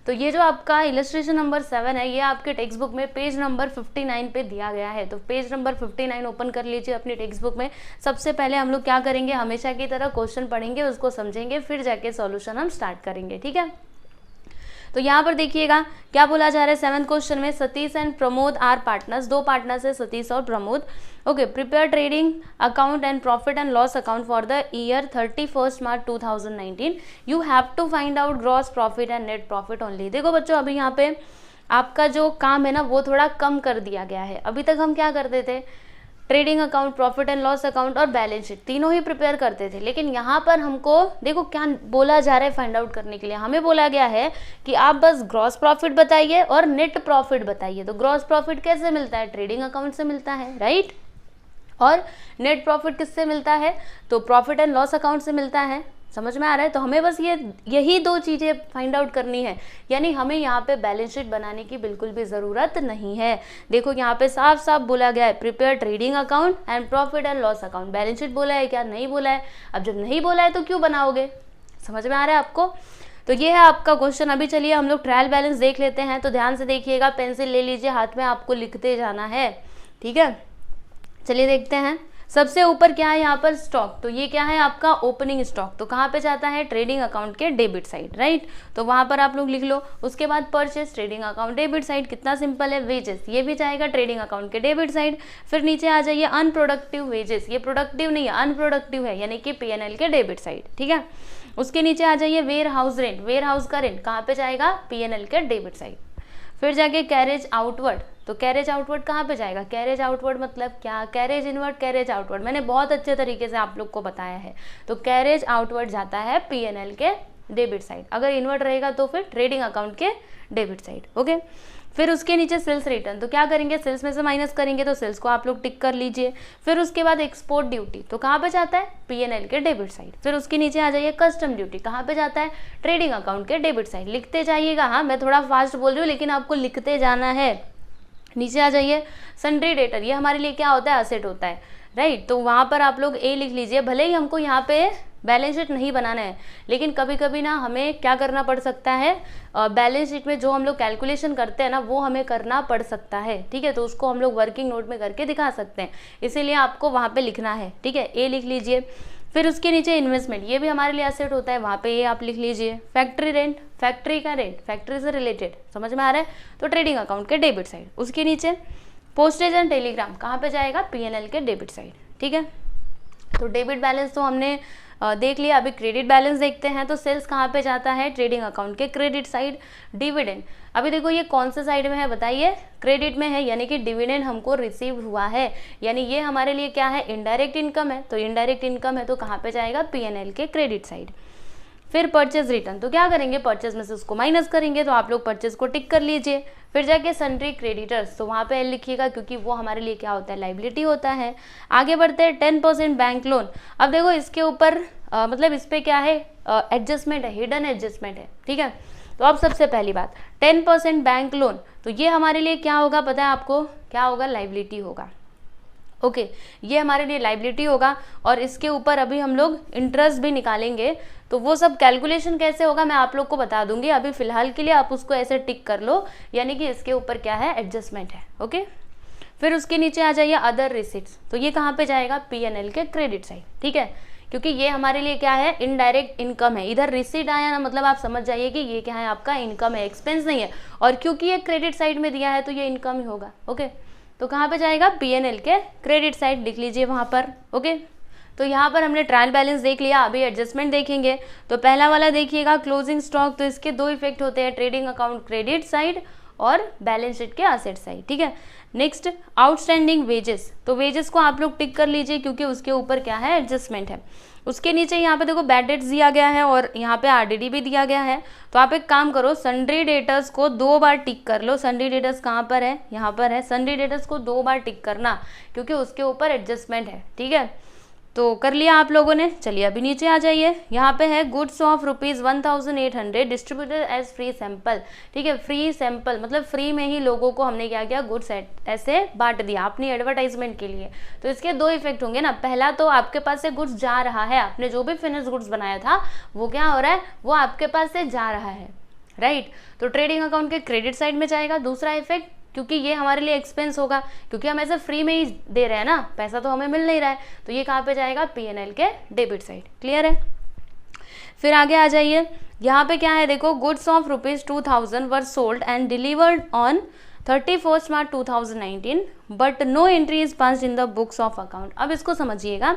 तो ये जो आपका इलस्ट्रेशन नंबर 7 है, ये आपके टेक्स्ट बुक में पेज नंबर 59 पे दिया गया है। तो पेज नंबर 59 ओपन कर लीजिए अपनी टेक्स्ट बुक में। सबसे पहले हम लोग क्या करेंगे, हमेशा की तरह क्वेश्चन पढ़ेंगे, उसको समझेंगे, फिर जाके सॉल्यूशन हम स्टार्ट करेंगे, ठीक है। तो यहाँ पर देखिएगा क्या बोला जा रहा है 7th क्वेश्चन में, Satish and Pramod are partners, 2 partners है सतीश और Pramod. Okay, prepare trading account and profit and loss account for the year 31 March 2019। You have to find out gross profit and net profit only. देखो बच्चों, अभी यहाँ पे आपका जो काम है ना वो थोड़ा कम कर दिया गया है। अभी तक हम क्या करते थे, trading account, profit and loss account और बैलेंस शीट तीनों ही प्रिपेयर करते थे। लेकिन यहाँ पर हमको देखो क्या बोला जा रहा है, फाइंड आउट करने के लिए हमें बोला गया है कि आप बस ग्रॉस प्रॉफिट बताइए और नेट प्रॉफिट बताइए। तो ग्रॉस प्रॉफिट कैसे मिलता है, ट्रेडिंग अकाउंट से मिलता है, राइट। और नेट प्रॉफिट किससे मिलता है, तो प्रॉफिट एंड लॉस अकाउंट से मिलता है। समझ में आ रहा है। तो हमें बस यही 2 चीज़ें फाइंड आउट करनी है, यानी हमें यहाँ पे बैलेंस शीट बनाने की बिल्कुल भी ज़रूरत नहीं है। देखो यहाँ पे साफ साफ बोला गया है, prepare trading account and profit and loss account. Balance sheet बोला है क्या, नहीं बोला है। अब जब नहीं बोला है तो क्यों बनाओगे, समझ में आ रहा है आपको। तो ये है आपका क्वेश्चन। अभी चलिए हम लोग ट्रायल बैलेंस देख लेते हैं। तो ध्यान से देखिएगा, पेंसिल ले लीजिए हाथ में, आपको लिखते जाना है, ठीक है। चलिए देखते हैं। सबसे ऊपर क्या है यहाँ पर, स्टॉक। तो ये क्या है आपका ओपनिंग स्टॉक। तो कहाँ पे जाता है, ट्रेडिंग अकाउंट के डेबिट साइड, राइट। तो वहाँ पर आप लोग लिख लो। उसके बाद purchase, trading account debit side, कितना सिंपल है। वेजेस, ये भी जाएगा ट्रेडिंग अकाउंट के डेबिट साइड। फिर नीचे आ जाइए अनप्रोडक्टिव वेजेस, ये प्रोडक्टिव नहीं है, अनप्रोडक्टिव है, यानी कि P&L के डेबिट साइड, ठीक है। उसके नीचे आ जाइए warehouse rent, warehouse का रेंट कहाँ पे जाएगा, P&L के डेबिट साइड। फिर जाके कैरेज आउटवर्ड, तो कैरेज आउटवर्ड कहाँ पे जाएगा, कैरेज आउटवर्ड मतलब क्या, कैरेज इनवर्ड, कैरेज आउटवर्ड, मैंने बहुत अच्छे तरीके से आप लोग को बताया है। तो कैरेज आउटवर्ड जाता है P&L के डेबिट साइड, अगर इनवर्ड रहेगा तो फिर ट्रेडिंग अकाउंट के डेबिट साइड, ओके। फिर उसके नीचे सेल्स रिटर्न, तो क्या करेंगे, सेल्स में से माइनस करेंगे, तो सेल्स को आप लोग टिक कर लीजिए। फिर उसके बाद एक्सपोर्ट ड्यूटी, तो कहाँ पे जाता है, P&L के डेबिट साइड। फिर उसके नीचे आ जाइए कस्टम ड्यूटी, कहाँ पे जाता है, ट्रेडिंग अकाउंट के डेबिट साइड। लिखते जाइएगा, हाँ मैं थोड़ा फास्ट बोल रही हूँ लेकिन आपको लिखते जाना है। नीचे आ जाइए सन्ड्री डेटर, ये हमारे लिए क्या होता है, असेट होता है, राइट। तो वहाँ पर आप लोग ए लिख लीजिए। भले ही हमको यहाँ पे बैलेंस शीट नहीं बनाना है, लेकिन कभी कभी ना हमें क्या करना पड़ सकता है, बैलेंस शीट में जो हम लोग कैलकुलेशन करते हैं ना वो हमें करना पड़ सकता है, ठीक है। तो उसको हम लोग वर्किंग नोट में करके दिखा सकते हैं, इसीलिए आपको वहाँ पे लिखना है, ठीक है। ए लिख लीजिए। फिर उसके नीचे इन्वेस्टमेंट, ये भी हमारे लिए एसेट होता है, वहाँ पे ये आप लिख लीजिए। फैक्ट्री रेंट, फैक्ट्री का रेंट, फैक्ट्री से रिलेटेड, समझ में आ रहा है, तो ट्रेडिंग अकाउंट के डेबिट साइड। उसके नीचे पोस्टेज एंड टेलीग्राम, कहाँ पे जाएगा, P&L के डेबिट साइड, ठीक है। तो डेबिट बैलेंस तो हमने देख लिया। अभी क्रेडिट बैलेंस देखते हैं। तो सेल्स कहाँ पे जाता है, ट्रेडिंग अकाउंट के क्रेडिट साइड। डिविडेंड, अभी देखो ये कौन से साइड में है बताइए, क्रेडिट में है, यानी कि डिविडेंड हमको रिसीव हुआ है, यानी ये हमारे लिए क्या है, इनडायरेक्ट इनकम है। तो इनडायरेक्ट इनकम है तो कहाँ पे जाएगा, P&L के क्रेडिट साइड। फिर परचेज रिटर्न, तो क्या करेंगे, परचेज में से उसको माइनस करेंगे, तो आप लोग परचेज को टिक कर लीजिए। फिर जाके सन्ड्री क्रेडिटर्स, तो वहाँ पे एल लिखिएगा क्योंकि वो हमारे लिए क्या होता है, लाइबिलिटी होता है। आगे बढ़ते हैं 10% बैंक लोन। अब देखो इसके ऊपर मतलब इस पर क्या है, एडजस्टमेंट है, हिडन एडजस्टमेंट है, ठीक है। तो अब सबसे पहली बात 10% बैंक लोन, तो ये हमारे लिए क्या होगा पता है आपको, क्या होगा, लाइबिलिटी होगा, ओके। ये हमारे लिए लाइबिलिटी होगा। और इसके ऊपर अभी हम लोग इंटरेस्ट भी निकालेंगे, तो वो सब कैलकुलेशन कैसे होगा मैं आप लोग को बता दूंगी। अभी फिलहाल के लिए आप उसको ऐसे टिक कर लो, यानी कि इसके ऊपर क्या है, एडजस्टमेंट है, ओके। फिर उसके नीचे आ जाइए अदर रिसिट्स, तो ये कहाँ पे जाएगा, P&L के क्रेडिट साइड, ठीक है। क्योंकि ये हमारे लिए क्या है, इनडायरेक्ट इनकम है। इधर रिसीट आया ना, मतलब आप समझ जाइए कि ये क्या है, आपका इनकम है, एक्सपेंस नहीं है। और क्योंकि ये क्रेडिट साइड में दिया है तो ये इनकम ही होगा, ओके। तो कहाँ पे जाएगा, P&L के क्रेडिट साइड, लिख लीजिए वहाँ पर, ओके। तो यहाँ पर हमने ट्रायल बैलेंस देख लिया। अभी एडजस्टमेंट देखेंगे। तो पहला वाला देखिएगा क्लोजिंग स्टॉक, तो इसके 2 इफेक्ट होते हैं, ट्रेडिंग अकाउंट क्रेडिट साइड और बैलेंस शीट के असेट साइड, ठीक है। नेक्स्ट आउटस्टैंडिंग वेजेस, तो वेजेस को आप लोग टिक कर लीजिए क्योंकि उसके ऊपर क्या है, एडजस्टमेंट है। उसके नीचे यहाँ पे देखो बैड डेट्स दिया गया है और यहाँ पे RDD भी दिया गया है। तो आप एक काम करो, सन्ड्री डेटर्स को 2 बार टिक कर लो। सन्ड्री डेटर्स कहाँ पर है, यहाँ पर है। सन्ड्री डेटर्स को 2 बार टिक करना क्योंकि उसके ऊपर एडजस्टमेंट है, ठीक है। तो कर लिया आप लोगों ने। चलिए अभी नीचे आ जाइए, यहाँ पे है goods of ₹1800 distributed as free sample, ठीक है। फ्री सैंपल मतलब फ्री में ही लोगों को हमने क्या किया, गुड्स ऐसे बांट दिया अपनी एडवर्टाइजमेंट के लिए। तो इसके 2 इफेक्ट होंगे ना, पहला तो आपके पास से गुड्स जा रहा है, आपने जो भी फिनिश गुड्स बनाया था वो क्या हो रहा है, वो आपके पास से जा रहा है, राइट। तो ट्रेडिंग अकाउंट के क्रेडिट साइड में जाएगा दूसरा इफेक्ट, क्योंकि ये हमारे लिए एक्सपेंस होगा, क्योंकि हम ऐसे फ्री में ही दे रहे हैं ना, पैसा तो हमें मिल नहीं रहा है, तो ये कहाँ पे जाएगा, P&L के डेबिट साइड। क्लियर है। फिर आगे आ जाइए, यहाँ पे क्या है देखो, goods of ₹2000 were sold and delivered on 31 March 2019 but no entry is passed in the books of account. अब इसको समझिएगा,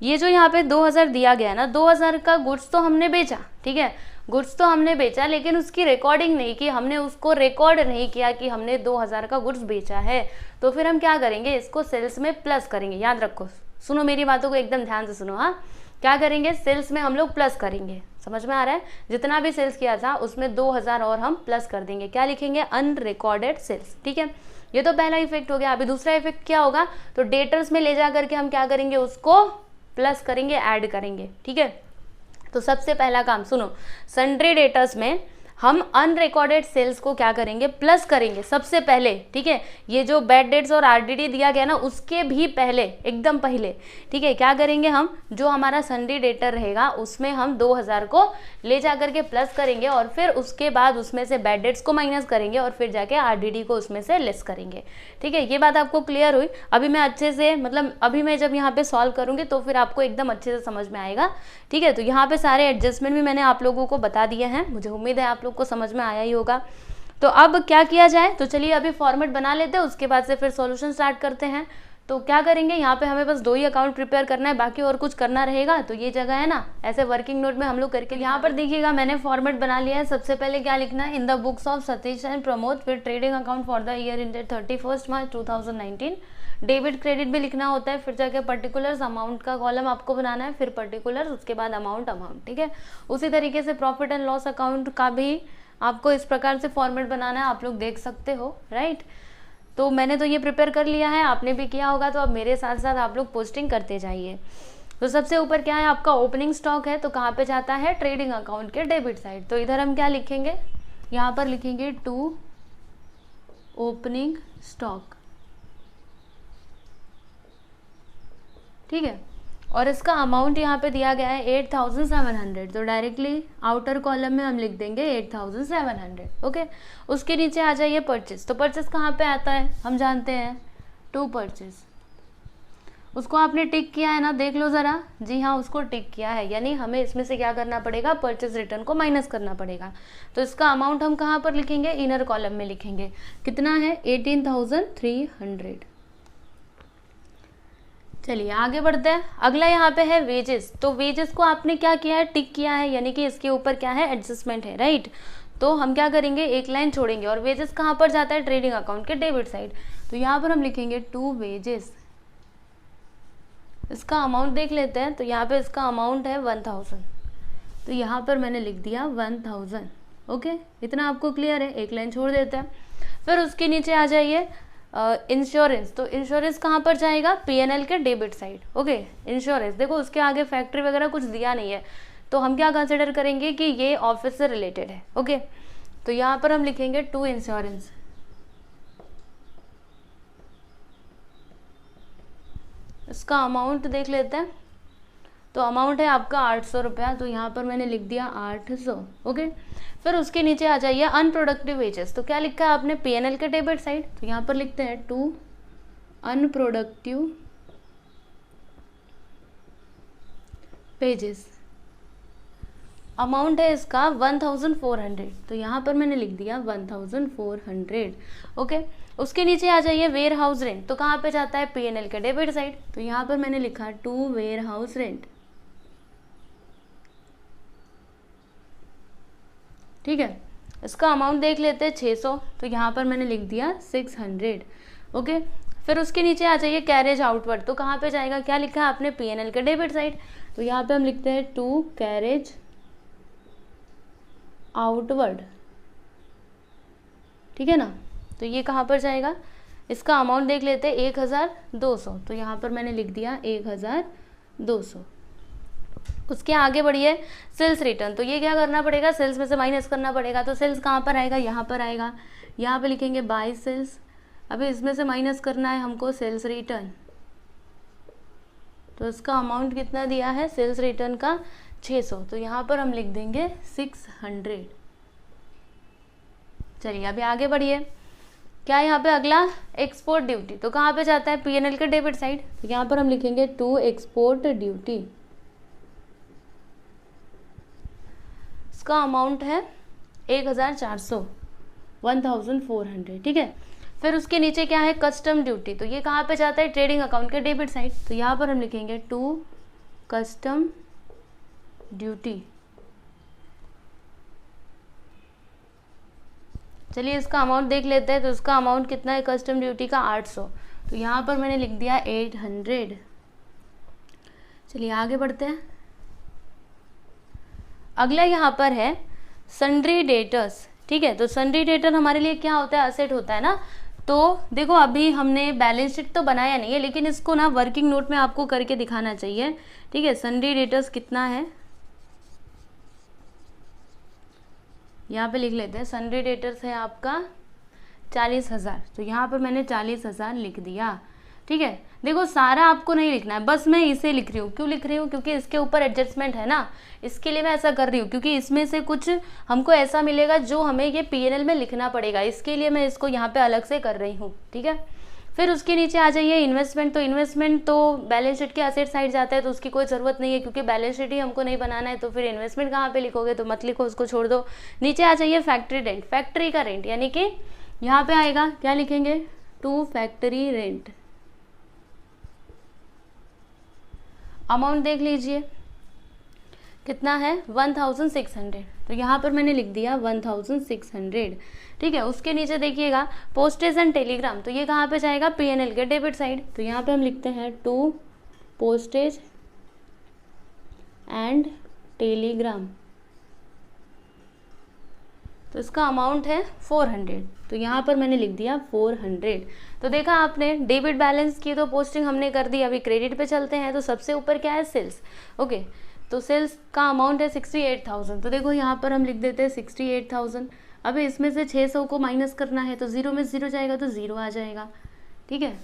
ये जो यहाँ पे 2000 दिया गया ना, 2000 का गुड्स तो हमने बेचा, ठीक है, गुड्स तो हमने बेचा, लेकिन उसकी रिकॉर्डिंग नहीं की, हमने उसको रिकॉर्ड नहीं किया कि हमने 2000 का गुड्स बेचा है। तो फिर हम क्या करेंगे, इसको सेल्स में प्लस करेंगे। याद रखो, सुनो मेरी बातों को एकदम ध्यान से सुनो। हाँ, क्या करेंगे, सेल्स में हम लोग प्लस करेंगे। समझ में आ रहा है, जितना भी सेल्स किया था उसमें 2000 और हम प्लस कर देंगे। क्या लिखेंगे, अनरिकॉर्डेड सेल्स। ठीक है, ये तो पहला इफेक्ट हो गया। अभी दूसरा इफेक्ट क्या होगा, तो डेटर्स में ले जा करके हम क्या करेंगे, उसको प्लस करेंगे, ऐड करेंगे। ठीक है, तो सबसे पहला काम सुनो, सन्ड्री डेटर्स में हम अनरिकॉर्डेड सेल्स को क्या करेंगे, प्लस करेंगे सबसे पहले। ठीक है, ये जो बैड डेट्स और आरडीडी दिया गया ना, उसके भी पहले, एकदम पहले। ठीक है, क्या करेंगे हम, जो हमारा सन्ड्री डेटर रहेगा उसमें हम 2000 को ले जा करके प्लस करेंगे, और फिर उसके बाद उसमें से बैड डेट्स को माइनस करेंगे, और फिर जाके आरडीडी को उसमें से लेस करेंगे। ठीक है, ये बात आपको क्लियर हुई। अभी मैं अच्छे से, मतलब अभी मैं जब यहाँ पे सॉल्व करूँगी तो फिर आपको एकदम अच्छे से समझ में आएगा। ठीक है, तो यहाँ पे सारे एडजस्टमेंट भी मैंने आप लोगों को बता दिए हैं, मुझे उम्मीद है आप लोग को समझ में आया ही होगा। तो अब क्या किया जाए, तो चलिए अभी फॉर्मेट बना लेते हैं, उसके बाद से फिर सॉल्यूशन स्टार्ट करते हैं। तो क्या करेंगे, यहाँ पे हमें बस 2 ही अकाउंट प्रिपेयर करना है, बाकी और कुछ करना रहेगा तो ये जगह है ना, ऐसे वर्किंग नोट में हम लोग करके। यहाँ पर देखिएगा मैंने फॉर्मेट बना लिया है। सबसे पहले क्या लिखना है, in the books of Satish and Pramod, फिर trading account for the year ended 31 March 2019, debit credit भी लिखना होता है, फिर जाके पर्टिकुलर्स अमाउंट का कॉलम आपको बनाना है, फिर पर्टिकुलर्स, उसके बाद अमाउंट। ठीक है, उसी तरीके से प्रॉफिट एंड लॉस अकाउंट का भी आपको इस प्रकार से फॉर्मेट बनाना है, आप लोग देख सकते हो। राइट, तो मैंने तो ये प्रिपेयर कर लिया है, आपने भी किया होगा, तो अब मेरे साथ साथ आप लोग पोस्टिंग करते जाइए। तो सबसे ऊपर क्या है आपका, ओपनिंग स्टॉक है, तो कहाँ पे जाता है, ट्रेडिंग अकाउंट के डेबिट साइड। तो इधर हम क्या लिखेंगे, यहाँ पर लिखेंगे टू ओपनिंग स्टॉक। ठीक है, और इसका अमाउंट यहाँ पे दिया गया है 8700, तो डायरेक्टली आउटर कॉलम में हम लिख देंगे 8700। ओके, उसके नीचे आ जाइए परचेस। तो परचेस कहाँ पे आता है, हम जानते हैं, टू परचेस। उसको आपने टिक किया है ना, देख लो ज़रा। जी हाँ, उसको टिक किया है, यानी हमें इसमें से क्या करना पड़ेगा, परचेस रिटर्न को माइनस करना पड़ेगा। तो इसका अमाउंट हम कहाँ पर लिखेंगे, इनर कॉलम में लिखेंगे। कितना है, 18300। चलिए आगे बढ़ते हैं। अगला यहाँ पे है वेजेस। तो वेजेस को आपने क्या किया है, टिक किया है, यानी कि इसके ऊपर क्या है, एडजस्टमेंट है। राइट, तो हम क्या करेंगे, एक लाइन छोड़ेंगे, और वेजेस कहाँ पर जाता है, ट्रेडिंग अकाउंट के डेबिट साइड। तो यहाँ पर हम लिखेंगे टू वेजेस। इसका अमाउंट देख लेते हैं, तो यहाँ पे इसका अमाउंट है 1000, तो यहाँ पर मैंने लिख दिया 1000। ओके, इतना आपको क्लियर है, एक लाइन छोड़ देते हैं। फिर उसके नीचे आ जाइए इंश्योरेंस। तो इंश्योरेंस कहाँ पर जाएगा, P&L के डेबिट साइड। ओके, इंश्योरेंस देखो उसके आगे फैक्ट्री वगैरह कुछ दिया नहीं है, तो हम क्या कंसिडर करेंगे कि ये ऑफिस से रिलेटेड है। ओके, तो यहाँ पर हम लिखेंगे टू इंश्योरेंस। इसका अमाउंट देख लेते हैं, तो अमाउंट है आपका 800 रुपया, तो यहाँ पर मैंने लिख दिया 800। ओके, फिर उसके नीचे आ जाइए अनप्रोडक्टिव वेजेस। तो क्या लिखा है आपने, P&L के डेबिट साइड, तो यहाँ पर लिखते हैं टू अनप्रोडक्टिव पेजेस। अमाउंट है इसका 1400, तो यहाँ पर मैंने लिख दिया 1400। ओके, उसके नीचे आ जाइए वेयर हाउस रेंट। तो कहाँ पे जाता है, P&L के डेबिट साइड, तो यहाँ पर मैंने लिखा टू वेयर हाउस रेंट। ठीक है, इसका अमाउंट देख लेते हैं 600, तो यहाँ पर मैंने लिख दिया 600। ओके, फिर उसके नीचे आ जाइए कैरेज आउटवर्ड। तो कहाँ पे जाएगा, क्या लिखा है आपने, P&L के डेबिट साइड, तो यहाँ पे हम लिखते हैं टू कैरेज आउटवर्ड। ठीक है ना, तो ये कहाँ पर जाएगा, इसका अमाउंट देख लेते हैं 1200, तो यहाँ पर मैंने लिख दिया 1200। उसके आगे बढ़िए सेल्स रिटर्न। तो ये क्या करना पड़ेगा, सेल्स में से माइनस करना पड़ेगा। तो सेल्स कहाँ पर आएगा, यहाँ पर आएगा, यहाँ पे लिखेंगे बाय सेल्स। अभी इसमें से माइनस करना है हमको सेल्स रिटर्न, तो इसका अमाउंट कितना दिया है, सेल्स रिटर्न का 600, तो यहाँ पर हम लिख देंगे 600। चलिए अभी आगे बढ़िए। क्या यहाँ पे अगला एक्सपोर्ट ड्यूटी, तो कहाँ पे जाता है, पीएनएल के डेबिट साइड। तो यहाँ पर हम लिखेंगे टू एक्सपोर्ट ड्यूटी, इसका अमाउंट है 1400, 1400, ठीक है। फिर उसके नीचे क्या है, कस्टम ड्यूटी, तो ये कहाँ पे जाता है, ट्रेडिंग अकाउंट के डेबिट साइड। तो यहाँ पर हम लिखेंगे टू कस्टम ड्यूटी। चलिए इसका अमाउंट देख लेते हैं। तो इसका अमाउंट कितना है कस्टम ड्यूटी का, 800। तो यहाँ पर मैंने लिख दिया 800। चलिए आगे बढ़ते हैं। अगला यहाँ पर है सन्ड्री डेटर्स, ठीक है। तो सन्ड्री डेटर हमारे लिए क्या होता है, असेट होता है ना। तो देखो अभी हमने बैलेंस शीट तो बनाया नहीं है, लेकिन इसको ना वर्किंग नोट में आपको करके दिखाना चाहिए, ठीक है। सन्ड्री डेटर्स कितना है, यहाँ पे लिख लेते हैं। सन्ड्री डेटर्स है आपका 40,000। तो यहाँ पर मैंने 40,000 लिख दिया, ठीक है। देखो सारा आपको नहीं लिखना है, बस मैं इसे लिख रही हूँ। क्यों लिख रही हूँ, क्योंकि इसके ऊपर एडजस्टमेंट है ना, इसके लिए मैं ऐसा कर रही हूँ। क्योंकि इसमें से कुछ हमको ऐसा मिलेगा जो हमें ये पीएनएल में लिखना पड़ेगा, इसके लिए मैं इसको यहाँ पे अलग से कर रही हूँ, ठीक है। फिर उसके नीचे आ जाइए इन्वेस्टमेंट। तो इन्वेस्टमेंट तो बैलेंस शीट के असेट साइड जाता है, तो उसकी कोई ज़रूरत नहीं है, क्योंकि बैलेंस शीट ही हमको नहीं बनाना है। तो फिर इन्वेस्टमेंट कहाँ पे लिखोगे, तो मत लिखो, उसको छोड़ दो। नीचे आ जाइए फैक्ट्री रेंट, फैक्ट्री का रेंट, यानी कि यहाँ पे आएगा, क्या लिखेंगे, टू फैक्ट्री रेंट। अमाउंट देख लीजिए कितना है, 1600। तो यहाँ पर मैंने लिख दिया 1600, ठीक है। उसके नीचे देखिएगा पोस्टेज एंड टेलीग्राम, तो ये कहाँ पे जाएगा, पीएनएल के डेबिट साइड। तो यहाँ पे हम लिखते हैं टू पोस्टेज एंड टेलीग्राम, तो इसका अमाउंट है 400। तो यहाँ पर मैंने लिख दिया 400। तो देखा आपने, डेबिट बैलेंस की तो पोस्टिंग हमने कर दी। अभी क्रेडिट पे चलते हैं। तो सबसे ऊपर क्या है, सेल्स, ओके। तो सेल्स का अमाउंट है 68,000। तो देखो यहाँ पर हम लिख देते हैं 68,000। अब इसमें से 600 को माइनस करना है, तो जीरो में जीरो जाएगा तो जीरो आ जाएगा, ठीक है।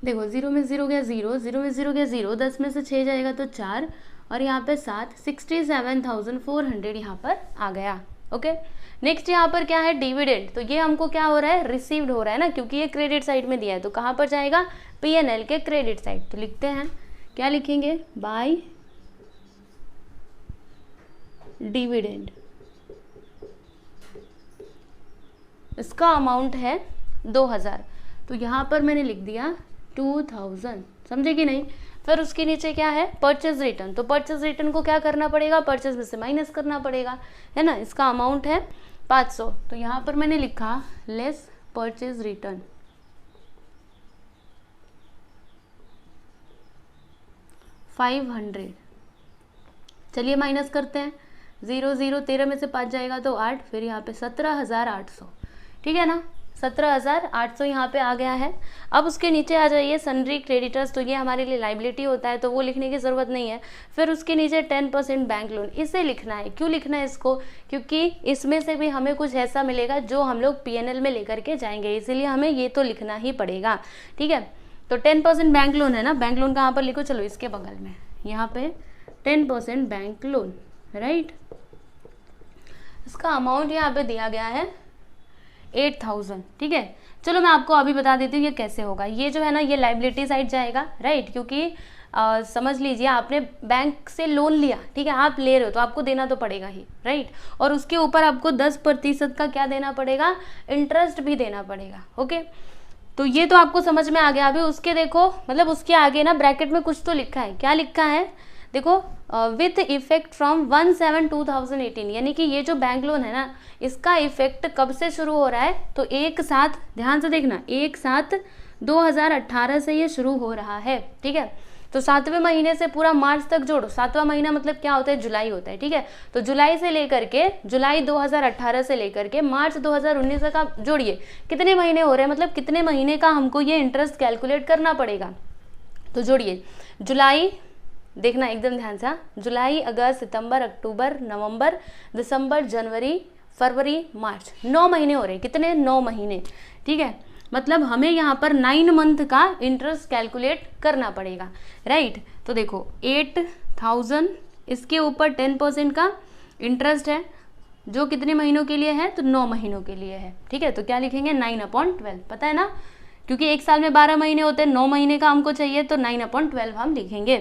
देखो जीरो में जीरो गया जीरो, जीरो में जीरो गया जीरो, 10 में से 6 जाएगा तो 4, और यहाँ पे 7, 67,400 यहाँ पर आ गया, ओके। नेक्स्ट यहाँ पर क्या है, डिविडेंड। तो ये हमको क्या हो रहा है, रिसीव्ड हो रहा है ना, क्योंकि ये क्रेडिट साइड में दिया है। तो कहाँ पर जाएगा, पीएनएल के क्रेडिट साइड। तो लिखते हैं, क्या लिखेंगे, बाय डिविडेंड। इसका अमाउंट है 2000। तो यहाँ पर मैंने लिख दिया 2000, समझे कि नहीं। फिर उसके नीचे क्या है, परचेज रिटर्न। तो परचेज रिटर्न को क्या करना पड़ेगा, परचेज में से माइनस करना पड़ेगा, है ना। इसका अमाउंट है 500। तो यहाँ पर मैंने लिखा लेस परचेज रिटर्न। $500। चलिए माइनस करते हैं, 0 0, 13 में से 5 जाएगा तो 8, फिर यहाँ पे 17,800, ठीक है ना। 17,800 यहाँ पे आ गया है। अब उसके नीचे आ जाइए सन्ड्री क्रेडिटर्स। तो ये हमारे लिए लाइबिलिटी होता है, तो वो लिखने की ज़रूरत नहीं है। फिर उसके नीचे 10% बैंक लोन, इसे लिखना है। क्यों लिखना है इसको, क्योंकि इसमें से भी हमें कुछ ऐसा मिलेगा जो हम लोग पीएनएल में लेकर के जाएंगे, इसीलिए हमें ये तो लिखना ही पड़ेगा, ठीक है। तो 10% बैंक लोन है ना, बैंक लोन कहाँ पर लिखो, चलो इसके बगल में, यहाँ पे 10% बैंक लोन, राइट। इसका अमाउंट यहाँ पे दिया गया है 8,000, ठीक है। चलो मैं आपको अभी बता देती हूँ ये कैसे होगा। ये जो है ना, ये लाइबिलिटी साइड जाएगा, राइट, क्योंकि समझ लीजिए आपने बैंक से लोन लिया, ठीक है, आप ले रहे हो तो आपको देना तो पड़ेगा ही, राइट। और उसके ऊपर आपको 10% का क्या देना पड़ेगा, इंटरेस्ट भी देना पड़ेगा, ओके। तो ये तो आपको समझ में आ गया। अभी उसके देखो, मतलब उसके आगे ना ब्रैकेट में कुछ तो लिखा है, क्या लिखा है, देखो, विथ इफेक्ट फ्रॉम 1/7/2018, यानी कि ये जो बैंक लोन है ना, इसका इफेक्ट कब से शुरू हो रहा है, तो एक साथ, ध्यान से देखना, 1/7/2018 से ये शुरू हो रहा है, ठीक है। तो 7वें महीने से पूरा मार्च तक जोड़ो। 7वां महीना मतलब क्या होता है, जुलाई होता है, ठीक है। तो जुलाई से लेकर के, जुलाई 2018 से लेकर के मार्च 2019 का जोड़िए, कितने महीने हो रहे हैं, मतलब कितने महीने का हमको ये इंटरेस्ट कैलकुलेट करना पड़ेगा। तो जोड़िए, जुलाई, देखना एकदम ध्यान से, जुलाई, अगस्त, सितंबर, अक्टूबर, नवंबर, दिसंबर, जनवरी, फरवरी, मार्च, 9 महीने हो रहे हैं। कितने, 9 महीने, ठीक है। मतलब हमें यहाँ पर 9 मंथ का इंटरेस्ट कैलकुलेट करना पड़ेगा, राइट। तो देखो 8,000, इसके ऊपर 10% का इंटरेस्ट है, जो कितने महीनों के लिए है, तो 9 महीनों के लिए है, ठीक है। तो क्या लिखेंगे 9/12, पता है ना, क्योंकि एक साल में 12 महीने होते हैं, 9 महीने का हमको चाहिए, तो 9/12 हम लिखेंगे।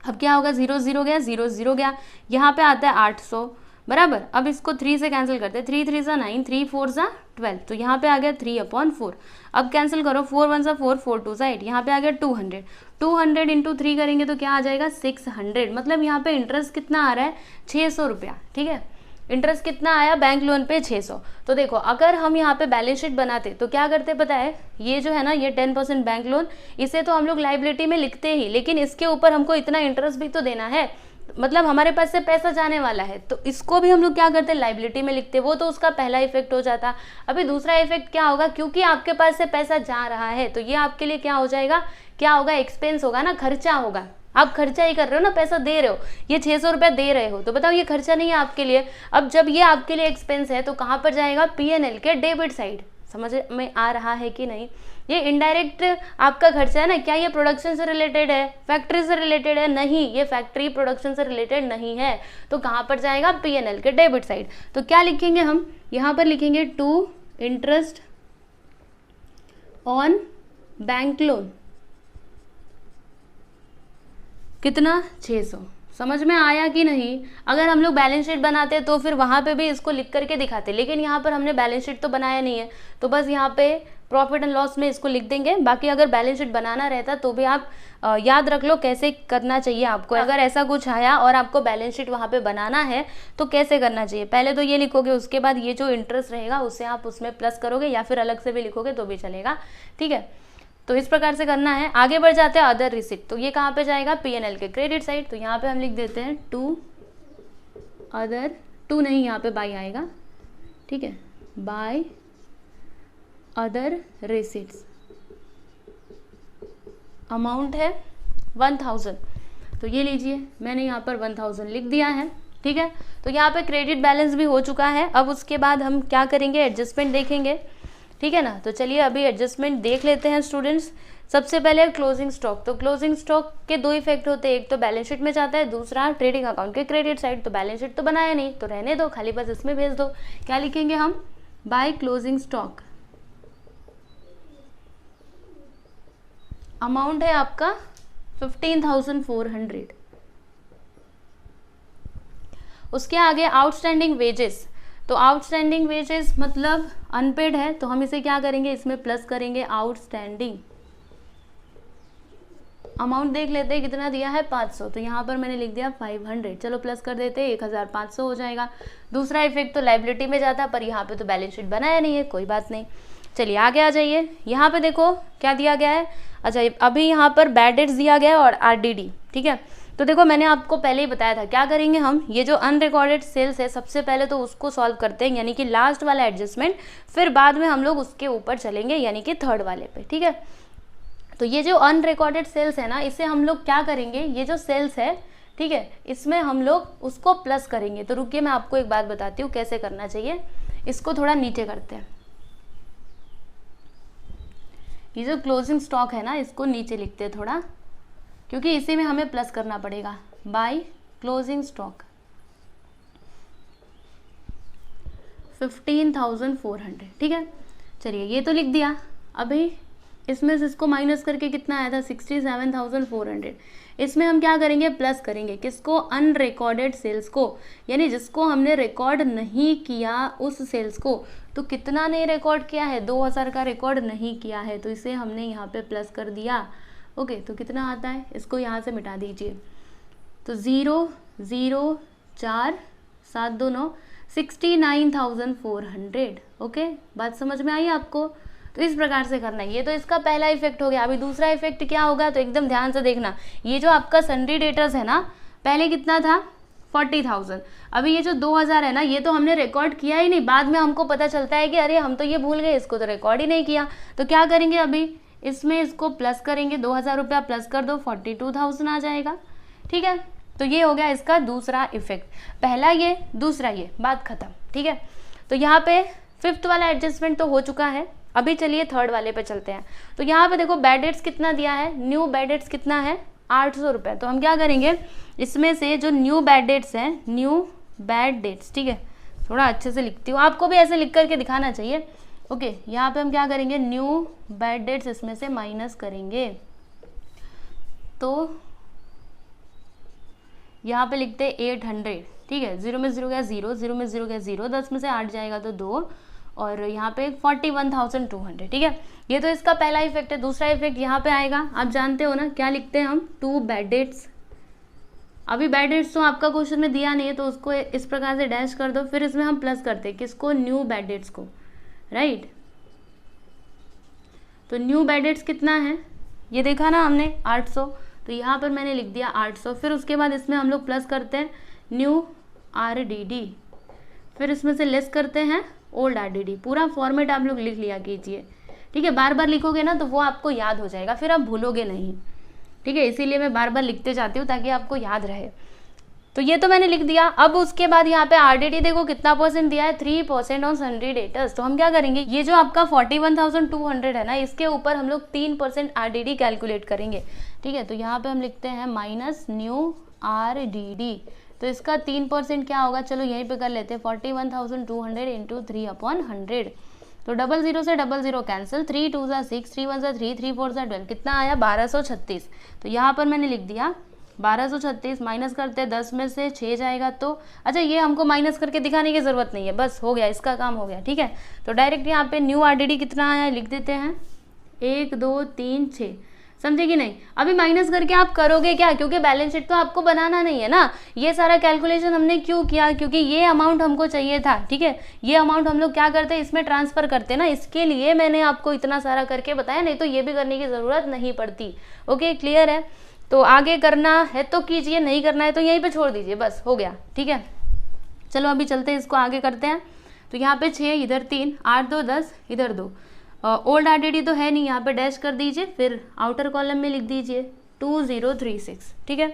अब क्या होगा, 0 0 गया, 0 0 गया, यहाँ पे आता है 800 बराबर। अब इसको 3 से कैंसिल करते हैं, 3 3 9, 3 4 12, तो यहाँ पे आ गया 3/4। अब कैंसिल करो, 4 1 4, 4 2 8, यहाँ पे आ गया 200। 200 इंटू 3 करेंगे तो क्या आ जाएगा 600, मतलब यहाँ पे इंटरेस्ट कितना आ रहा है 600 रुपया, ठीक है। इंटरेस्ट कितना आया बैंक लोन पे 600। तो देखो अगर हम यहाँ पे बैलेंस शीट बनाते तो क्या करते पता है, ये जो है ना ये 10% बैंक लोन, इसे तो हम लोग लाइबिलिटी में लिखते ही, लेकिन इसके ऊपर हमको इतना इंटरेस्ट भी तो देना है, मतलब हमारे पास से पैसा जाने वाला है, तो इसको भी हम लोग क्या करते लाइबिलिटी में लिखते, वो तो उसका पहला इफेक्ट हो जाता। अभी दूसरा इफेक्ट क्या होगा, क्योंकि आपके पास से पैसा जा रहा है तो ये आपके लिए क्या हो जाएगा, क्या होगा, एक्सपेंस होगा ना, खर्चा होगा। आप खर्चा ही कर रहे हो ना, पैसा दे रहे हो, ये 600 रुपया दे रहे हो, तो बताओ ये खर्चा नहीं है आपके लिए। अब जब ये आपके लिए एक्सपेंस है तो कहाँ पर जाएगा, P&L के डेबिट साइड। समझ में आ रहा है कि नहीं, ये इनडायरेक्ट आपका खर्चा है ना। क्या ये प्रोडक्शन से रिलेटेड है, फैक्ट्री से रिलेटेड है, नहीं, ये फैक्ट्री प्रोडक्शन से रिलेटेड नहीं है, तो कहाँ पर जाएगा, P&L के डेबिट साइड। तो क्या लिखेंगे हम यहाँ पर, लिखेंगे to interest on bank loan, कितना 600। समझ में आया कि नहीं। अगर हम लोग बैलेंस शीट बनाते तो फिर वहाँ पे भी इसको लिख करके दिखाते, लेकिन यहाँ पर हमने बैलेंस शीट तो बनाया नहीं है, तो बस यहाँ पे प्रॉफिट एंड लॉस में इसको लिख देंगे। बाकी अगर बैलेंस शीट बनाना रहता तो भी आप याद रख लो कैसे करना चाहिए आपको। अगर ऐसा कुछ आया और आपको बैलेंस शीट वहाँ पे बनाना है तो कैसे करना चाहिए, पहले तो ये लिखोगे, उसके बाद ये जो इंटरेस्ट रहेगा उससे आप उसमें प्लस करोगे, या फिर अलग से भी लिखोगे तो भी चलेगा, ठीक है। तो इस प्रकार से करना है। आगे बढ़ जाते हैं अदर रिसिप्ट, तो ये कहाँ पे जाएगा, P&L के क्रेडिट साइड। तो यहाँ पे हम लिख देते हैं टू अदर, टू नहीं यहाँ पे बाय आएगा, ठीक है, बाय अदर रिसिप्ट्स, अमाउंट है 1000। तो ये लीजिए मैंने यहाँ पर 1000 लिख दिया है, ठीक है। तो यहाँ पे क्रेडिट बैलेंस भी हो चुका है। अब उसके बाद हम क्या करेंगे, एडजस्टमेंट देखेंगे, ठीक है ना। तो चलिए अभी एडजस्टमेंट देख लेते हैं स्टूडेंट्स। सबसे पहले क्लोजिंग स्टॉक, तो क्लोजिंग स्टॉक के 2 इफेक्ट होते हैं, एक तो बैलेंस शीट में जाता है, दूसरा ट्रेडिंग अकाउंट के क्रेडिट साइड। तो बैलेंस शीट तो बनाया नहीं तो रहने दो, खाली बस इसमें भेज दो। क्या लिखेंगे हम, बाय क्लोजिंग स्टॉक, अमाउंट है आपका 15,400। उसके आगे आउटस्टैंडिंग वेजेस, तो आउटस्टैंडिंग वेजेस मतलब अनपेड है, तो हम इसे क्या करेंगे, इसमें प्लस करेंगे आउटस्टैंडिंग। अमाउंट देख लेते हैं कितना दिया है 500, तो यहाँ पर मैंने लिख दिया 500, चलो प्लस कर देते हैं 1500 हो जाएगा। दूसरा इफेक्ट तो लाइबिलिटी में जाता, पर यहाँ पे तो बैलेंस शीट बनाया नहीं है, कोई बात नहीं। चलिए आगे आ जाइए, यहाँ पे देखो क्या दिया गया है। अच्छा अभी यहाँ पर बैड डेट्स दिया गया है और RDD, ठीक है। तो देखो मैंने आपको पहले ही बताया था क्या करेंगे हम, ये जो अनरिकॉर्डेड सेल्स है सबसे पहले तो उसको सॉल्व करते हैं, यानी कि लास्ट वाला एडजस्टमेंट, फिर बाद में हम लोग उसके ऊपर चलेंगे, यानी कि थर्ड वाले पे, ठीक है। तो ये जो अनरिकॉर्डेड सेल्स है ना, इसे हम लोग क्या करेंगे, ये जो सेल्स है, ठीक है, इसमें हम लोग उसको प्लस करेंगे। तो रुकिए मैं आपको एक बात बताती हूँ कैसे करना चाहिए। इसको थोड़ा नीचे करते हैं, ये जो क्लोजिंग स्टॉक है ना इसको नीचे लिखते हैं थोड़ा, क्योंकि इसी में हमें प्लस करना पड़ेगा। बाय क्लोजिंग स्टॉक 15,400, ठीक है। चलिए ये तो लिख दिया। अभी इसमें से इसको माइनस करके कितना आया था 67,400। इसमें हम क्या करेंगे, प्लस करेंगे, किसको, अनरिकॉर्डेड सेल्स को, यानी जिसको हमने रिकॉर्ड नहीं किया उस सेल्स को। तो कितना नहीं रिकॉर्ड किया है, 2000 का रिकॉर्ड नहीं किया है, तो इसे हमने यहाँ पे प्लस कर दिया। ओके तो कितना आता है, इसको यहाँ से मिटा दीजिए, तो 0 0 4 7 2 9 69,400। ओके बात समझ में आई आपको। तो इस प्रकार से करना है। ये तो इसका पहला इफेक्ट हो गया। अभी दूसरा इफेक्ट क्या होगा, तो एकदम ध्यान से देखना। ये जो आपका सन्ड्री डेटर्स है ना, पहले कितना था 40,000, अभी ये जो 2000 है ना, ये तो हमने रिकॉर्ड किया ही नहीं, बाद में हमको पता चलता है कि अरे हम तो ये भूल गए, इसको तो रिकॉर्ड ही नहीं किया। तो क्या करेंगे, अभी इसमें इसको प्लस करेंगे, 2000 रुपया प्लस कर दो, 42,000 आ जाएगा, ठीक है। तो ये हो गया इसका दूसरा इफेक्ट। पहला ये, दूसरा ये, बात खत्म, ठीक है। तो यहाँ पे फिफ्थ वाला एडजस्टमेंट तो हो चुका है। अभी चलिए थर्ड वाले पे चलते हैं। तो यहाँ पे देखो बैड डेट्स कितना दिया है, न्यू बैड डेट्स कितना है 800 रुपये। तो हम क्या करेंगे, इसमें से जो न्यू बैड डेट्स हैं, न्यू बैड डेट्स, ठीक है, थोड़ा अच्छे से लिखती हूँ, आपको भी ऐसे लिख करके दिखाना चाहिए। ओके, यहाँ पे हम क्या करेंगे, न्यू बैड डेट्स इसमें से माइनस करेंगे, तो यहाँ पे लिखते हैं 800, ठीक है। 0 में 0 गया 0, 0 में 0 गया 0, 10 में से 8 जाएगा तो 2, और यहाँ पे 41,200, ठीक है। ये तो इसका पहला इफेक्ट है। दूसरा इफेक्ट यहाँ पे आएगा, आप जानते हो ना क्या लिखते हैं हम, 2 बैड डेट्स। अभी बैड डेट्स तो आपका क्वेश्चन में दिया नहीं है, तो उसको इस प्रकार से डैश कर दो, फिर इसमें हम प्लस करते हैं किसको, न्यू बैड डेट्स को, राइट। तो न्यू बैड डेट्स कितना है, ये देखा ना हमने 800, तो यहाँ पर मैंने लिख दिया 800। फिर उसके बाद इसमें हम लोग प्लस करते हैं न्यू RDD, फिर इसमें से लेस करते हैं ओल्ड RDD। पूरा फॉर्मेट आप लोग लिख लिया कीजिए, ठीक है। बार बार लिखोगे ना तो वो आपको याद हो जाएगा, फिर आप भूलोगे नहीं, ठीक है। इसीलिए मैं बार बार लिखते जाती हूँ ताकि आपको याद रहे। तो ये तो मैंने लिख दिया। अब उसके बाद यहाँ पे RDD देखो कितना परसेंट दिया है, 3% ऑन सन्ड्री डेटर्स। तो हम क्या करेंगे, ये जो आपका 41,200 है ना, इसके ऊपर हम लोग 3% RDD कैलकुलेट करेंगे, ठीक है। तो यहाँ पे हम लिखते हैं माइनस न्यू RDD, तो इसका 3% क्या होगा, चलो यहीं पे कर लेते हैं, 41,200 इंटू 3/100। तो 00 से 00 कैंसिल, 3 2 ज़ा 6, 3 1 ज़ा 3, 3 4 ज़ा 12, कितना आया 1236। तो यहाँ पर मैंने लिख दिया 1236, माइनस करते हैं 10 में से 6 जाएगा तो, अच्छा ये हमको माइनस करके दिखाने की ज़रूरत नहीं है, बस हो गया, इसका काम हो गया, ठीक है। तो डायरेक्ट यहाँ पे न्यू RDD कितना आया लिख देते हैं, 1 2 3 6, समझे कि नहीं। अभी माइनस करके आप करोगे क्या, क्योंकि बैलेंस शीट तो आपको बनाना नहीं है ना। ये सारा कैलकुलेशन हमने क्यों किया, क्योंकि ये अमाउंट हमको चाहिए था, ठीक है। ये अमाउंट हम लोग क्या करते हैं, इसमें ट्रांसफर करते हैं ना, इसके लिए मैंने आपको इतना सारा करके बताया, नहीं तो ये भी करने की ज़रूरत नहीं पड़ती। ओके, क्लियर है। तो आगे करना है तो कीजिए, नहीं करना है तो यहीं पे छोड़ दीजिए, बस हो गया, ठीक है। चलो अभी चलते हैं, इसको आगे करते हैं। तो यहाँ पे 6, इधर 3, 8 2 10, इधर 2। ओल्ड RDD तो है नहीं, यहाँ पे डैश कर दीजिए, फिर आउटर कॉलम में लिख दीजिए 2036, ठीक है।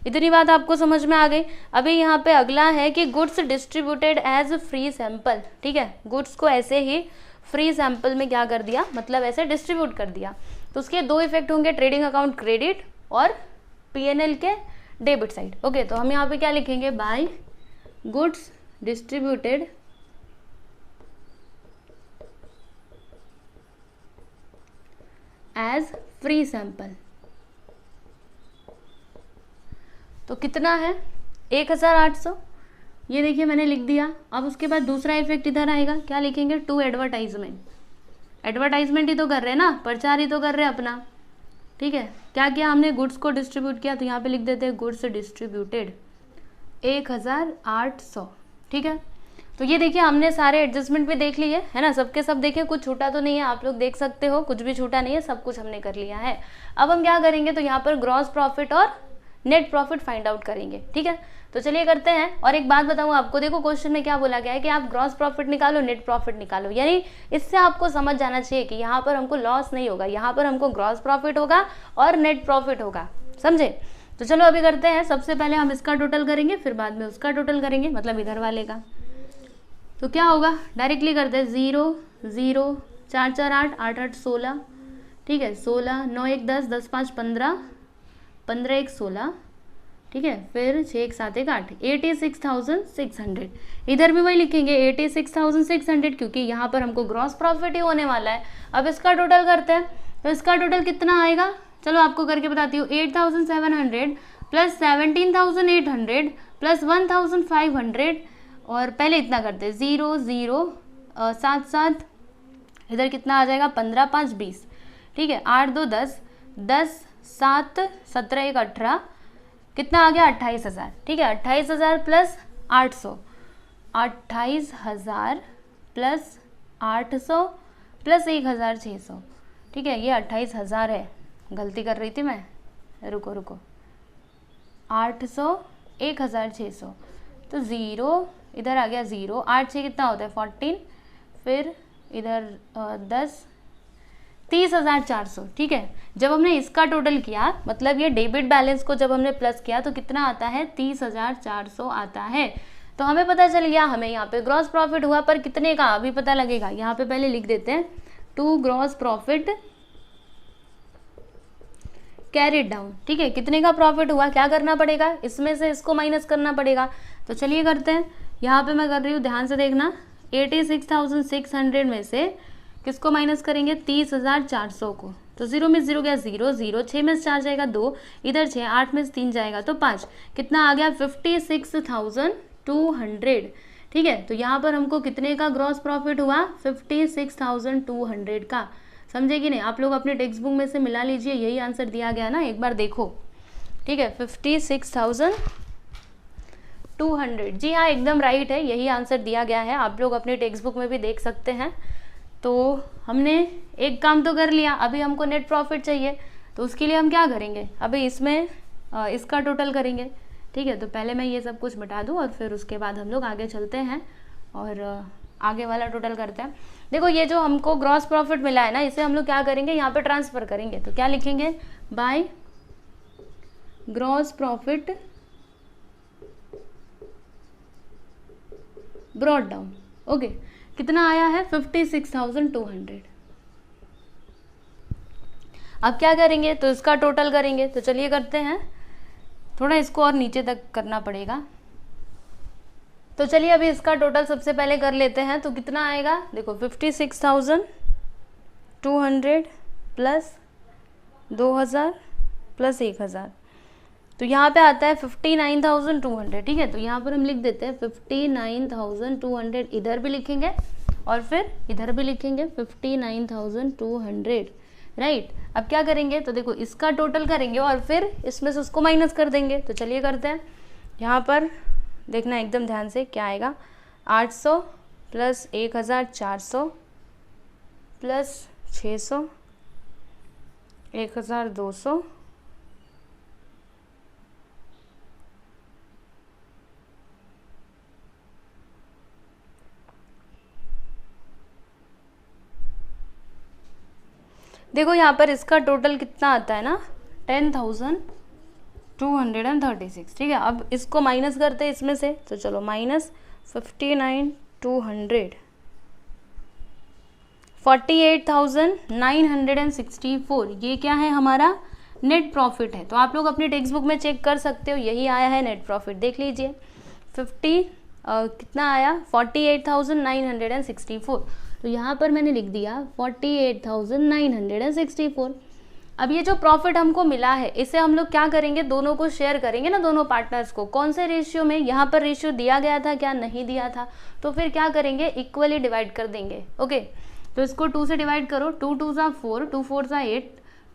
इतनी बात आपको समझ में आ गई। अभी यहाँ पे अगला है कि goods distributed as free sample, ठीक है। गुड्स को ऐसे ही फ्री सैंपल में क्या कर दिया, मतलब ऐसे डिस्ट्रीब्यूट कर दिया। तो उसके 2 इफेक्ट होंगे, ट्रेडिंग अकाउंट क्रेडिट और PNL के डेबिट साइड। ओके, तो हम यहाँ पे क्या लिखेंगे, by goods distributed as free sample. तो कितना है 1800, ये देखिए मैंने लिख दिया। अब उसके बाद दूसरा इफेक्ट इधर आएगा, क्या लिखेंगे, टू एडवर्टाइजमेंट। एडवर्टाइजमेंट ही तो कर रहे हैं ना, प्रचार ही तो कर रहे हैं अपना, ठीक है। क्या किया हमने, गुड्स को डिस्ट्रीब्यूट किया, तो यहाँ पे लिख देते हैं गुड्स डिस्ट्रीब्यूटेड 1800, ठीक है। तो ये देखिए हमने सारे एडजस्टमेंट भी देख लिए है ना, सबके सब देखे, कुछ छूटा तो नहीं है, आप लोग देख सकते हो, कुछ भी छूटा नहीं है, सब कुछ हमने कर लिया है। अब हम क्या करेंगे, तो यहाँ पर ग्रॉस प्रॉफिट और नेट प्रॉफिट फाइंड आउट करेंगे, ठीक है। तो चलिए करते हैं। और एक बात बताऊँ आपको, देखो क्वेश्चन में क्या बोला गया है कि आप ग्रॉस प्रॉफिट निकालो, नेट प्रॉफिट निकालो, यानी इससे आपको समझ जाना चाहिए कि यहाँ पर हमको लॉस नहीं होगा, यहाँ पर हमको ग्रॉस प्रॉफिट होगा और नेट प्रॉफिट होगा, समझे। तो चलो अभी करते हैं। सबसे पहले हम इसका टोटल करेंगे, फिर बाद में उसका टोटल करेंगे, मतलब इधर वाले का। तो क्या होगा, डायरेक्टली करते हैं, 0 0 4 4 8 8 8 16, ठीक है। 16 9 1 10 10 5 15 15 1 16, ठीक है। फिर 6 1 7 1 8, 86,600। इधर भी वही लिखेंगे 86,600, क्योंकि यहाँ पर हमको ग्रॉस प्रॉफिट ही होने वाला है। अब इसका टोटल करते हैं, तो इसका टोटल कितना आएगा, चलो आपको करके बताती हूँ। 8,700 प्लस 17,800 प्लस 1,500, और पहले इतना करते हैं 0 0 7 7, इधर कितना आ जाएगा, 15 5 20, ठीक है। 8 2 10 10 7 17 1 18, कितना आ गया 28,000, ठीक है। 28,000 प्लस 800, 28,000 प्लस 800 प्लस 1,600, ठीक है। ये 28,000 है, गलती कर रही थी मैं, रुको रुको, 800 1,600, तो 0 इधर आ गया 0, 8 6 कितना होता है 14, फिर इधर 10, 30,400, ठीक है। जब हमने इसका टोटल किया, मतलब ये डेबिट बैलेंस को जब हमने प्लस किया तो कितना आता है, 30,400 आता है। तो हमें पता चल गया, हमें यहाँ पे ग्रॉस प्रॉफिट हुआ, पर कितने का अभी पता लगेगा। यहाँ पे पहले लिख देते हैं, to gross profit carried down, ठीक है। कितने का प्रॉफिट हुआ, क्या करना पड़ेगा, इसमें से इसको माइनस करना पड़ेगा। तो चलिए करते हैं। यहाँ पे मैं कर रही हूँ, ध्यान से देखना, 86,600 में से किसको माइनस करेंगे, 30,400 को। तो 0 में 0 गया 0 0, 6 में 4 जाएगा 2, इधर 6, 8 में 3 जाएगा तो 5, कितना आ गया 56,200। ठीक है, तो यहाँ पर हमको कितने का ग्रॉस प्रॉफिट हुआ, 56,200 का। समझे कि नहीं? आप लोग अपने टेक्स्ट बुक में से मिला लीजिए, यही आंसर दिया गया ना, एक बार देखो। ठीक है, 56,200, जी हाँ एकदम राइट है, यही आंसर दिया गया है। आप लोग अपने टेक्स्ट बुक में भी देख सकते हैं। तो हमने एक काम तो कर लिया, अभी हमको नेट प्रॉफिट चाहिए, तो उसके लिए हम क्या करेंगे, अभी इसमें इसका टोटल करेंगे। ठीक है, तो पहले मैं ये सब कुछ मिटा दूँ और फिर उसके बाद हम लोग आगे चलते हैं और आगे वाला टोटल करते हैं। देखो ये जो हमको ग्रॉस प्रॉफिट मिला है ना, इसे हम लोग क्या करेंगे, यहाँ पे ट्रांसफर करेंगे। तो क्या लिखेंगे, by gross profit brought down. Okay, कितना आया है, 56,200। अब क्या करेंगे, तो इसका टोटल करेंगे। तो चलिए करते हैं, थोड़ा इसको और नीचे तक करना पड़ेगा। तो चलिए अभी इसका टोटल सबसे पहले कर लेते हैं। तो कितना आएगा, देखो 56,200 प्लस 2,000 प्लस 1,000, तो यहाँ पे आता है 59,200। ठीक है, तो यहाँ पर हम लिख देते हैं 59,200, इधर भी लिखेंगे और फिर इधर भी लिखेंगे 59,200। राइट, अब क्या करेंगे, तो देखो इसका टोटल करेंगे और फिर इसमें से उसको माइनस कर देंगे। तो चलिए करते हैं, यहाँ पर देखना एकदम ध्यान से, क्या आएगा, 800 प्लस 1,400 प्लस 600, 1,200 देखो यहाँ पर इसका टोटल कितना आता है ना, 10,236। ठीक है, अब इसको माइनस करते हैं इसमें से। तो चलो माइनस 59,200, 48,964, ये क्या है, हमारा नेट प्रॉफिट है। तो आप लोग अपनी टेक्स्ट बुक में चेक कर सकते हो, यही आया है नेट प्रॉफिट, देख लीजिए। कितना आया, 48,964। तो यहाँ पर मैंने लिख दिया 48,964। अब ये जो प्रॉफिट हमको मिला है, इसे हम लोग क्या करेंगे, दोनों को शेयर करेंगे ना, दोनों पार्टनर्स को। कौन से रेशियो में, यहाँ पर रेशियो दिया गया था क्या, नहीं दिया था, तो फिर क्या करेंगे, इक्वली डिवाइड कर देंगे। ओके, तो इसको 2 से डिवाइड करो, 2 2 ज़ा 4, 2 4 ज़ा 8,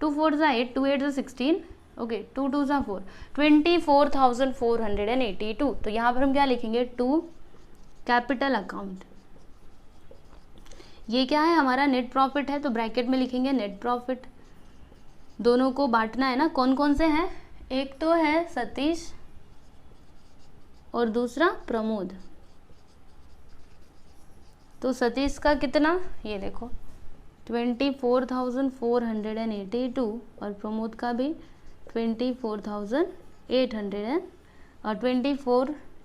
2 4 ज़ा 8, 2 8 ज़ा 16, ओके 2 2 ज़ा 4, 24,482। तो यहाँ पर हम क्या लिखेंगे, टू कैपिटल अकाउंट। ये क्या है, हमारा नेट प्रॉफिट है, तो ब्रैकेट में लिखेंगे नेट प्रॉफिट। दोनों को बांटना है ना, कौन कौन से हैं, एक तो है सतीश और दूसरा प्रमोद। तो सतीश का कितना, ये देखो 24,482 और प्रमोद का भी 24,800 और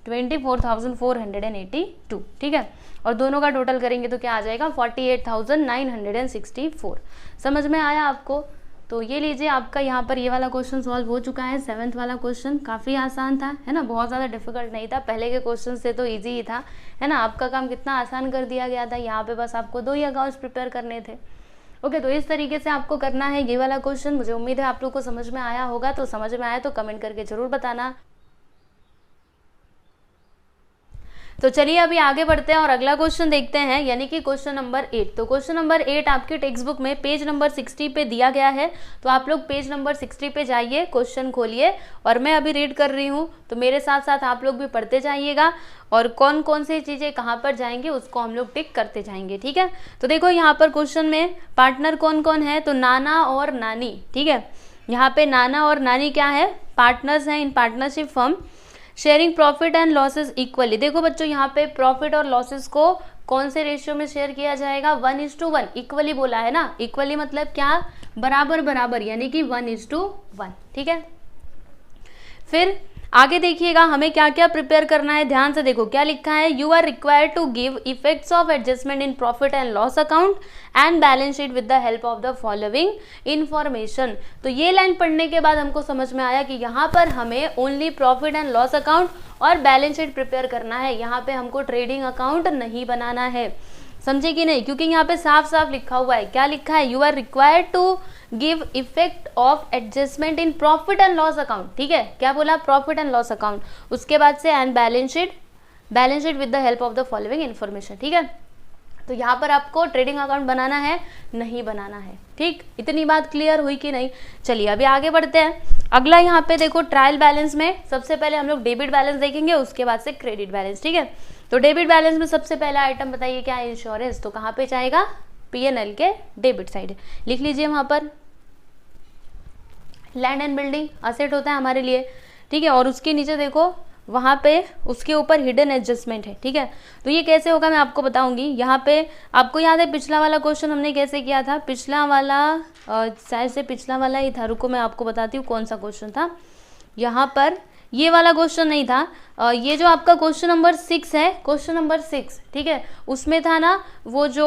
24,482। ठीक है, और दोनों का टोटल करेंगे तो क्या आ जाएगा, 48,964। समझ में आया आपको? तो ये लीजिए, आपका यहाँ पर ये वाला क्वेश्चन सॉल्व हो चुका है। 7th वाला क्वेश्चन काफ़ी आसान था, है ना, बहुत ज़्यादा डिफिकल्ट नहीं था। पहले के क्वेश्चन से तो इजी ही था, है ना। आपका काम कितना आसान कर दिया गया था, यहाँ पे बस आपको 2 ही अकाउंट्स प्रिपेयर करने थे। ओके, तो इस तरीके से आपको करना है ये वाला क्वेश्चन। मुझे उम्मीद है आप लोग को समझ में आया होगा। तो समझ में आया तो कमेंट करके ज़रूर बताना। तो चलिए अभी आगे बढ़ते हैं और अगला क्वेश्चन देखते हैं, यानी कि क्वेश्चन नंबर 8। तो क्वेश्चन नंबर 8 आपके टेक्स्ट बुक में पेज नंबर 60 पे दिया गया है। तो आप लोग पेज नंबर 60 पे जाइए, क्वेश्चन खोलिए और मैं अभी रीड कर रही हूँ, तो मेरे साथ साथ आप लोग भी पढ़ते जाइएगा और कौन कौन सी चीज़ें कहाँ पर जाएंगी उसको हम लोग टिक करते जाएंगे। ठीक है, तो देखो यहाँ पर क्वेश्चन में पार्टनर कौन कौन है, तो नाना और नानी। ठीक है, यहाँ पे नाना और नानी क्या है, पार्टनर्स हैं in partnership firm. Sharing profit and losses equally. देखो बच्चों, यहाँ पे प्रॉफिट और लॉसेस को कौन से रेशियो में शेयर किया जाएगा, 1:1। इक्वली बोला है ना, इक्वली मतलब क्या, बराबर बराबर, यानी कि 1:1। ठीक है, फिर आगे देखिएगा हमें क्या क्या प्रिपेयर करना है, ध्यान से देखो क्या लिखा है, you are required to give effects of adjustment in profit and loss account and balance sheet with the help of the following information. तो ये लाइन पढ़ने के बाद हमको समझ में आया कि यहाँ पर हमें only profit and loss account और बैलेंस शीट प्रिपेयर करना है, यहाँ पे हमको ट्रेडिंग अकाउंट नहीं बनाना है, समझे कि नहीं, क्योंकि यहाँ पे साफ साफ लिखा हुआ है, क्या लिखा है, you are required to give effect of adjustment in profit and loss account, ठीक है, क्या बोला, प्रॉफिट एंड लॉस अकाउंट, उसके बाद से and balance sheet with the help of the following information, ठीक है। तो यहाँ पर आपको ट्रेडिंग अकाउंट बनाना है, नहीं बनाना है, ठीक, इतनी बात क्लियर हुई कि नहीं। चलिए अभी आगे बढ़ते हैं। अगला यहाँ पे देखो ट्रायल बैलेंस में सबसे पहले हम लोग डेबिट बैलेंस देखेंगे, उसके बाद से क्रेडिट बैलेंस, ठीक है। तो डेबिट बैलेंस में सबसे पहला आइटम बताइए क्या है, इंश्योरेंस। तो कहाँ पे जाएगा, P&L के डेबिट साइड, लिख लीजिए वहां पर लैंड एंड बिल्डिंग असेट होता है हमारे लिए, ठीक है, और उसके नीचे देखो वहां पे उसके ऊपर हिडन एडजस्टमेंट है, ठीक है। तो ये कैसे होगा मैं आपको बताऊंगी। यहाँ पे आपको याद है पिछला वाला क्वेश्चन हमने कैसे किया था, पिछला वाला शायद से पिछला वाला ही था, रुको मैं आपको बताती हूँ कौन सा क्वेश्चन था। यहाँ पर ये वाला क्वेश्चन नहीं था, ये जो आपका क्वेश्चन नंबर 6 है, क्वेश्चन नंबर 6, ठीक है, उसमें था ना वो जो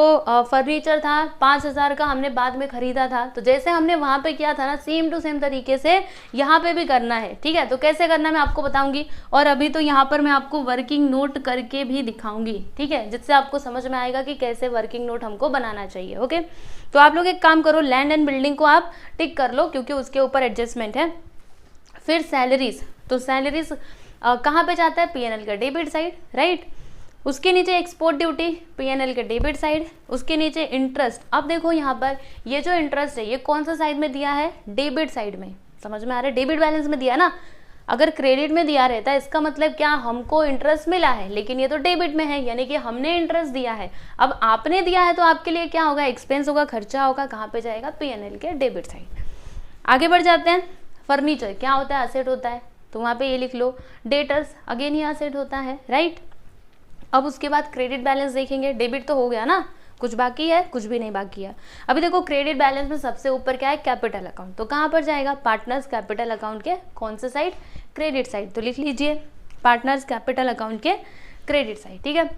फर्नीचर था 5000 का हमने बाद में खरीदा था। तो जैसे हमने वहां पे किया था ना, सेम टू सेम तरीके से यहाँ पे भी करना है, ठीक है। तो कैसे करना है मैं आपको बताऊंगी, और अभी तो यहाँ पर मैं आपको वर्किंग नोट करके भी दिखाऊंगी, ठीक है, जिससे आपको समझ में आएगा कि कैसे वर्किंग नोट हमको बनाना चाहिए। ओके, तो आप लोग एक काम करो, लैंड एंड बिल्डिंग को आप टिक कर लो क्योंकि उसके ऊपर एडजस्टमेंट है। फिर सैलरीज, तो सैलरीज कहाँ पे जाता है, P&L का डेबिट साइड, राइट। उसके नीचे एक्सपोर्ट ड्यूटी, P&L के डेबिट साइड, उसके नीचे इंटरेस्ट। अब देखो यहाँ पर ये जो इंटरेस्ट है ये कौन सा साइड में दिया है, डेबिट साइड में, समझ में आ रहा है, डेबिट बैलेंस में दिया ना। अगर क्रेडिट में दिया रहता है इसका मतलब क्या, हमको इंटरेस्ट मिला है, लेकिन ये तो डेबिट में है, यानी कि हमने इंटरेस्ट दिया है। अब आपने दिया है तो आपके लिए क्या होगा, एक्सपेंस होगा, खर्चा होगा, कहाँ पे जाएगा, P&L के डेबिट साइड। आगे बढ़ जाते हैं। फर्नीचर क्या होता है, असेट होता है, तो वहाँ पे ये लिख लो। डेटर्स अगेन ये असेट होता है, राइट। अब उसके बाद क्रेडिट बैलेंस देखेंगे, डेबिट तो हो गया ना, कुछ बाकी है, कुछ भी नहीं बाकी है। अभी देखो क्रेडिट बैलेंस में सबसे ऊपर क्या है, कैपिटल अकाउंट, तो कहाँ पर जाएगा, पार्टनर्स कैपिटल अकाउंट के कौन से साइड, क्रेडिट साइड। तो लिख लीजिए पार्टनर्स कैपिटल अकाउंट के क्रेडिट साइड, ठीक है।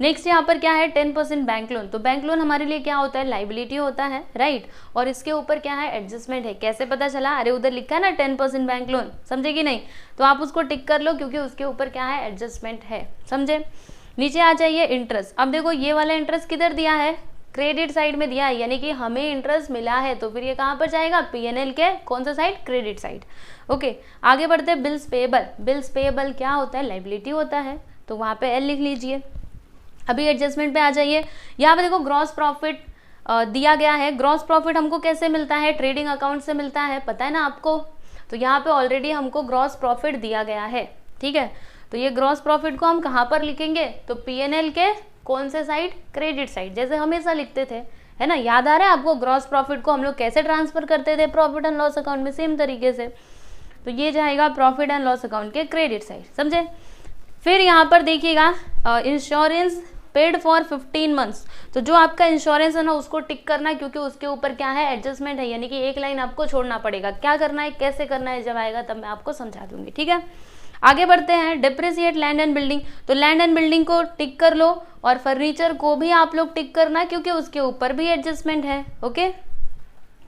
नेक्स्ट यहाँ पर क्या है, 10% बैंक लोन। तो बैंक लोन हमारे लिए क्या होता है, लाइबिलिटी होता है, राइट। और इसके ऊपर क्या है, एडजस्टमेंट है। कैसे पता चला, अरे उधर लिखा है ना 10% बैंक लोन, समझे कि नहीं, तो आप उसको टिक कर लो क्योंकि उसके ऊपर क्या है, एडजस्टमेंट है, समझे। नीचे आ जाइए इंटरेस्ट। अब देखो ये वाला इंटरेस्ट किधर दिया है, क्रेडिट साइड में दिया है, यानी कि हमें इंटरेस्ट मिला है, तो फिर ये कहाँ पर जाएगा, P&L के कौन सा साइड, क्रेडिट साइड। ओके, आगे बढ़ते हैं। Bills payable. बिल्स पेएबल क्या होता है, लाइबिलिटी होता है, तो वहाँ पे L लिख लीजिए। अभी एडजस्टमेंट पे आ जाइए। यहाँ पे देखो ग्रॉस प्रॉफिट दिया गया है। ग्रॉस प्रॉफिट हमको कैसे मिलता है, ट्रेडिंग अकाउंट से मिलता है, पता है ना आपको। तो यहाँ पे ऑलरेडी हमको ग्रॉस प्रॉफिट दिया गया है, ठीक है। तो ये ग्रॉस प्रॉफिट को हम कहाँ पर लिखेंगे, तो P&L के कौन से साइड, क्रेडिट साइड, जैसे हमेशा लिखते थे, है ना। याद आ रहा है आपको ग्रॉस प्रॉफिट को हम लोग कैसे ट्रांसफर करते थे प्रॉफिट एंड लॉस अकाउंट में, सेम तरीके से। तो ये जाएगा प्रॉफिट एंड लॉस अकाउंट के क्रेडिट साइड, समझे। फिर यहाँ पर देखिएगा इंश्योरेंस पेड फॉर 15 मंथ्स। तो जो आपका इंश्योरेंस है ना उसको टिक करना है क्योंकि उसके ऊपर क्या है, एडजस्टमेंट है, यानी कि एक लाइन आपको छोड़ना पड़ेगा। क्या करना है, कैसे करना है, जब आएगा तब मैं आपको समझा दूंगी, ठीक है। आगे बढ़ते हैं। Depreciate land and building. तो लैंड एंड बिल्डिंग को टिक कर लो और फर्नीचर को भी आप लोग टिक करना क्योंकि उसके ऊपर भी एडजस्टमेंट है। ओके,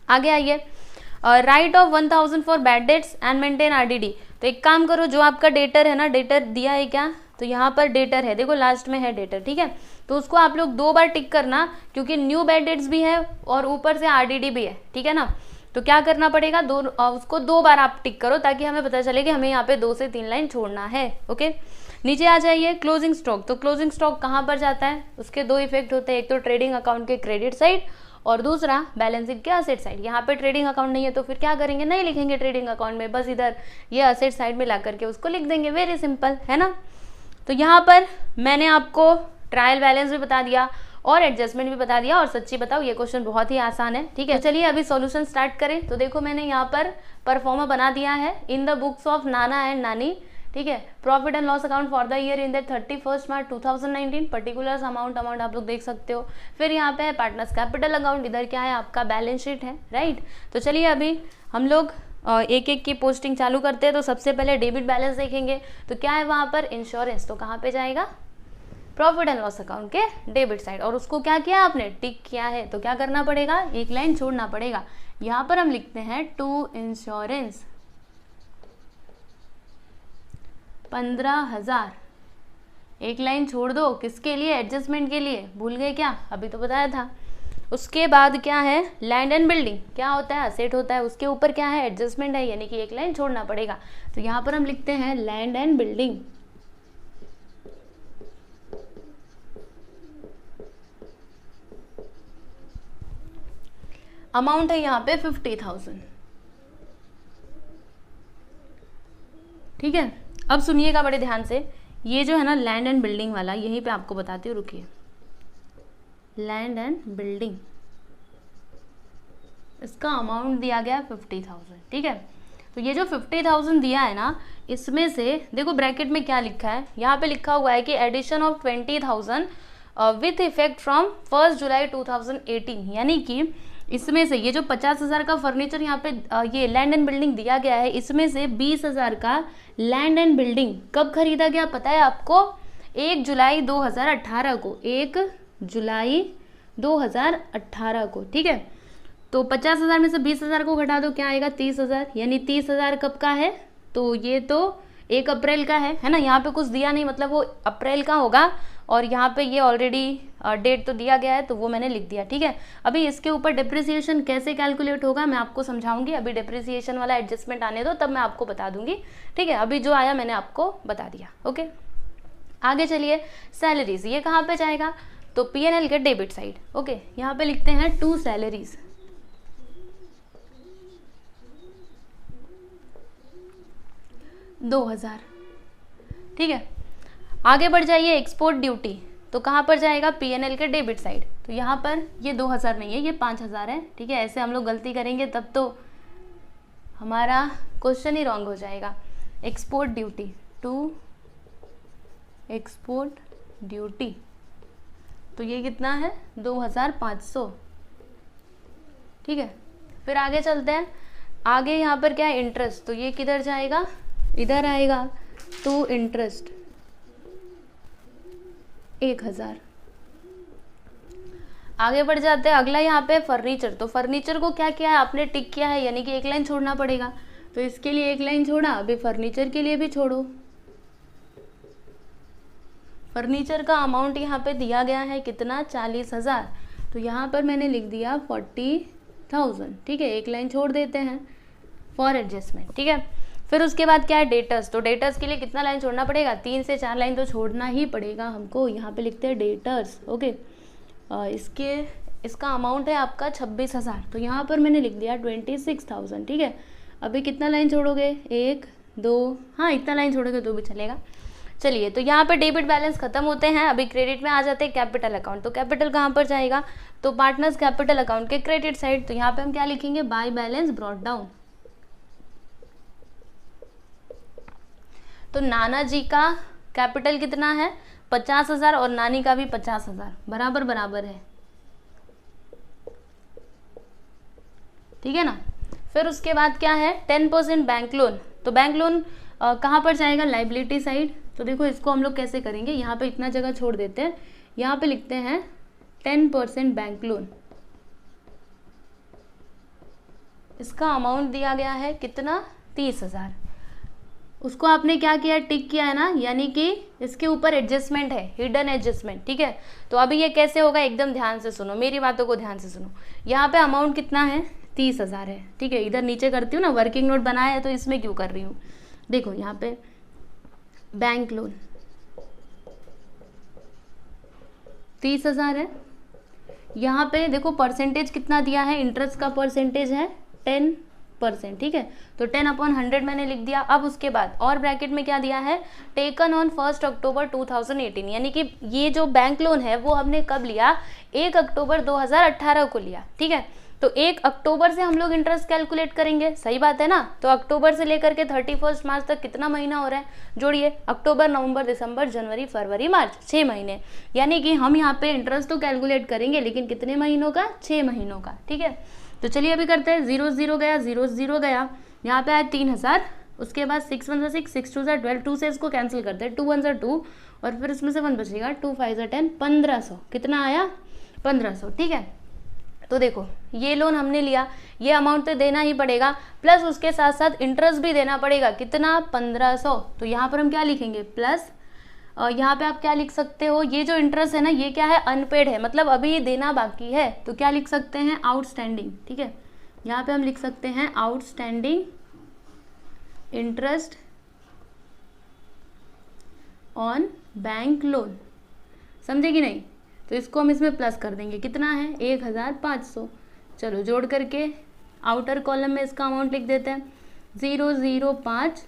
आगे आइए। Right of 1000 for bad debts and maintain RDD। तो एक काम करो, जो आपका डेटर है ना, डेटर दिया है क्या, तो यहाँ पर डेटर है, देखो लास्ट में है डेटर, ठीक है। तो उसको आप लोग 2 बार टिक करना क्योंकि न्यू बैड डेट्स भी है और ऊपर से RDD भी है, ठीक है ना। तो क्या करना पड़ेगा, उसको 2 बार आप टिक करो ताकि हमें पता चले कि हमें यहाँ पे 2 से 3 लाइन छोड़ना है। ओके, नीचे आ जाइए। Closing stock. तो क्लोजिंग स्टॉक कहाँ पर जाता है, उसके 2 इफेक्ट होते हैं, एक तो ट्रेडिंग अकाउंट के क्रेडिट साइड और दूसरा बैलेंसिंग के असेट साइड। यहाँ पे ट्रेडिंग अकाउंट नहीं है तो फिर क्या करेंगे, नहीं लिखेंगे ट्रेडिंग अकाउंट में, बस इधर ये असेट साइड में ला करके उसको लिख देंगे, वेरी सिंपल है ना। तो यहाँ पर मैंने आपको ट्रायल बैलेंस भी बता दिया और एडजस्टमेंट भी बता दिया, और सच्ची बताओ ये क्वेश्चन बहुत ही आसान है, ठीक है। तो चलिए अभी सॉल्यूशन स्टार्ट करें। तो देखो मैंने यहाँ पर परफॉर्मा बना दिया है in the books of Nana and नानी, ठीक है। Profit and loss account for the year in the 31 March 2019, particular amount आप लोग देख सकते हो। फिर यहाँ पे है पार्टनर्स कैपिटल अकाउंट, इधर क्या है आपका बैलेंस शीट है, राइट। तो चलिए अभी हम लोग एक एक की पोस्टिंग चालू करते हैं तो सबसे पहले डेबिट बैलेंस देखेंगे। तो क्या है वहाँ पर, इंश्योरेंस, तो कहाँ पे जाएगा, प्रॉफिट एंड लॉस अकाउंट के डेबिट साइड। और उसको क्या किया आपने, टिक किया है, तो क्या करना पड़ेगा, एक लाइन छोड़ना पड़ेगा। यहाँ पर हम लिखते हैं टू इंश्योरेंस 15,000, एक लाइन छोड़ दो, किसके लिए, एडजस्टमेंट के लिए, भूल गए क्या, अभी तो बताया था। उसके बाद क्या है, लैंड एंड बिल्डिंग, क्या होता है, असेट होता है, उसके ऊपर क्या है, एडजस्टमेंट है, यानी कि एक लाइन छोड़ना पड़ेगा। तो यहाँ पर हम लिखते हैं लैंड एंड बिल्डिंग, अमाउंट है यहाँ पे 50,000। ठीक है, अब सुनिएगा बड़े ध्यान से, ये जो है ना लैंड एंड बिल्डिंग वाला, यहीं पे आपको बताती हूँ, रुकिए। लैंड एंड बिल्डिंग, इसका अमाउंट दिया गया 50,000। ठीक है, तो ये जो 50,000 दिया है ना, इसमें से देखो ब्रैकेट में क्या लिखा है, यहाँ पे लिखा हुआ है कि addition of 20,000 with effect from 1 July 2018, यानी कि इसमें से ये जो 50,000 का फर्नीचर यहाँ पे ये लैंड एंड बिल्डिंग दिया गया है, इसमें से 20,000 का लैंड एंड बिल्डिंग कब खरीदा गया पता है आपको, 1 जुलाई 2018 को, 1 जुलाई 2018 को। ठीक है, तो 50,000 में से 20,000 को घटा दो, क्या आएगा, 30,000, यानी 30,000 कब का है, तो ये तो 1 अप्रैल का है ना, यहाँ पे कुछ दिया नहीं, मतलब वो अप्रैल का होगा, और यहाँ पे ये ऑलरेडी डेट तो दिया गया है, तो वो मैंने लिख दिया। ठीक है, अभी इसके ऊपर डिप्रिसिएशन कैसे कैलकुलेट होगा मैं आपको समझाऊंगी, अभी डिप्रिसिएशन वाला एडजस्टमेंट आने दो, तब मैं आपको बता दूंगी। ठीक है, अभी जो आया मैंने आपको बता दिया। ओके, आगे चलिए, सैलरीज, ये कहाँ पे जाएगा, तो P&L के डेबिट साइड। ओके, यहाँ पे लिखते हैं टू सैलरीज, $2,000। ठीक है, आगे बढ़ जाइए, एक्सपोर्ट ड्यूटी, तो कहाँ पर जाएगा, P&L के डेबिट साइड। तो यहाँ पर ये 2,000 नहीं है, ये 5,000 है। ठीक है, ऐसे हम लोग गलती करेंगे तब तो हमारा क्वेश्चन ही रॉन्ग हो जाएगा। Export duty, to export duty, तो ये कितना है, 2,500। ठीक है, फिर आगे चलते हैं, आगे यहाँ पर क्या है, इंटरेस्ट, तो ये किधर जाएगा, इधर आएगा, टू इंटरेस्ट 1,000। आगे बढ़ जाते हैं, अगला यहाँ पे फर्नीचर, तो फर्नीचर को क्या किया है आपने, टिक किया है, यानी कि एक लाइन छोड़ना पड़ेगा, तो इसके लिए एक लाइन छोड़ा, अभी फर्नीचर के लिए भी छोड़ो। फर्नीचर का अमाउंट यहाँ पे दिया गया है कितना, 40,000, तो यहाँ पर मैंने लिख दिया 40,000। ठीक है, एक लाइन छोड़ देते हैं फॉर एडजस्टमेंट। ठीक है, फिर उसके बाद क्या है, डेटर्स, तो डेटर्स के लिए कितना लाइन छोड़ना पड़ेगा, 3 से 4 लाइन तो छोड़ना ही पड़ेगा हमको। यहाँ पे लिखते हैं डेटर्स। ओके, इसका अमाउंट है आपका 26,000, तो यहाँ पर मैंने लिख दिया 26,000। ठीक है, अभी कितना लाइन छोड़ोगे, 1 2, हाँ इतना लाइन छोड़ोगे तो भी चलेगा। चलिए, तो यहाँ पर डेबिट बैलेंस खत्म होते हैं, अभी क्रेडिट में आ जाते हैं कैपिटल अकाउंट। तो कैपिटल कहाँ पर जाएगा, तो पार्टनर्स कैपिटल अकाउंट के क्रेडिट साइड। तो यहाँ पे हम क्या लिखेंगे, बाय बैलेंस ब्रॉट डाउन। तो नाना जी का कैपिटल कितना है, 50,000, और नानी का भी 50,000, बराबर बराबर है। ठीक है ना, फिर उसके बाद क्या है, 10% बैंक लोन, तो बैंक लोन कहाँ पर जाएगा, लाइबिलिटी साइड। तो देखो इसको हम लोग कैसे करेंगे, यहाँ पे इतना जगह छोड़ देते हैं, यहाँ पे लिखते हैं 10% बैंक लोन, इसका अमाउंट दिया गया है कितना, 30,000। उसको आपने क्या किया, टिक किया है ना, यानी कि इसके ऊपर एडजस्टमेंट है, हिडन एडजस्टमेंट। ठीक है, तो अभी ये कैसे होगा, एकदम ध्यान से सुनो, मेरी बातों को ध्यान से सुनो। यहाँ पे अमाउंट कितना है, 30,000 है। ठीक है, इधर नीचे करती हूँ ना, वर्किंग नोट बनाया है तो इसमें क्यों कर रही हूँ, देखो यहाँ पे बैंक लोन 30,000 है। यहाँ पे देखो परसेंटेज कितना दिया है, इंटरेस्ट का परसेंटेज है 10%। ठीक है, तो 10/100 मैंने लिख दिया। अब उसके बाद और ब्रैकेट में क्या दिया है, टेकन ऑन 1 अक्टूबर 2018, यानी कि ये जो बैंक लोन है वो हमने कब लिया, 1 अक्टूबर 2018 को लिया। ठीक है, तो 1 अक्टूबर से हम लोग इंटरेस्ट कैलकुलेट करेंगे, सही बात है ना। तो अक्टूबर से लेकर के 31 मार्च तक कितना महीना हो रहा है, जोड़िए, अक्टूबर नवंबर दिसंबर जनवरी फरवरी मार्च, 6 महीने। यानी कि हम यहाँ पे इंटरेस्ट तो कैलकुलेट करेंगे, लेकिन कितने महीनों का, 6 महीनों का। ठीक है, तो चलिए अभी करते हैं, 0 0 गया, 0 0 गया, यहाँ पे आया 3000, उसके बाद 6 1 6, 6 2 12, 2 से इसको कैंसिल करते हैं, 2 1 2, और फिर इसमें से 1 बचेगा, 2 5 10, 1500। कितना आया? 1500। ठीक है, तो देखो ये लोन हमने लिया, ये अमाउंट तो देना ही पड़ेगा, प्लस उसके साथ साथ इंटरेस्ट भी देना पड़ेगा। कितना? 1500। तो यहाँ पर हम क्या लिखेंगे? प्लस, और यहाँ पे आप क्या लिख सकते हो, ये जो इंटरेस्ट है ना, ये क्या है? अनपेड है, मतलब अभी देना बाकी है। तो क्या लिख सकते हैं? आउटस्टैंडिंग। ठीक है, यहाँ पे हम लिख सकते हैं outstanding interest on bank loan. समझे कि नहीं? तो इसको हम इसमें प्लस कर देंगे। कितना है? 1500। चलो जोड़ करके आउटर कॉलम में इसका अमाउंट लिख देते हैं, 005,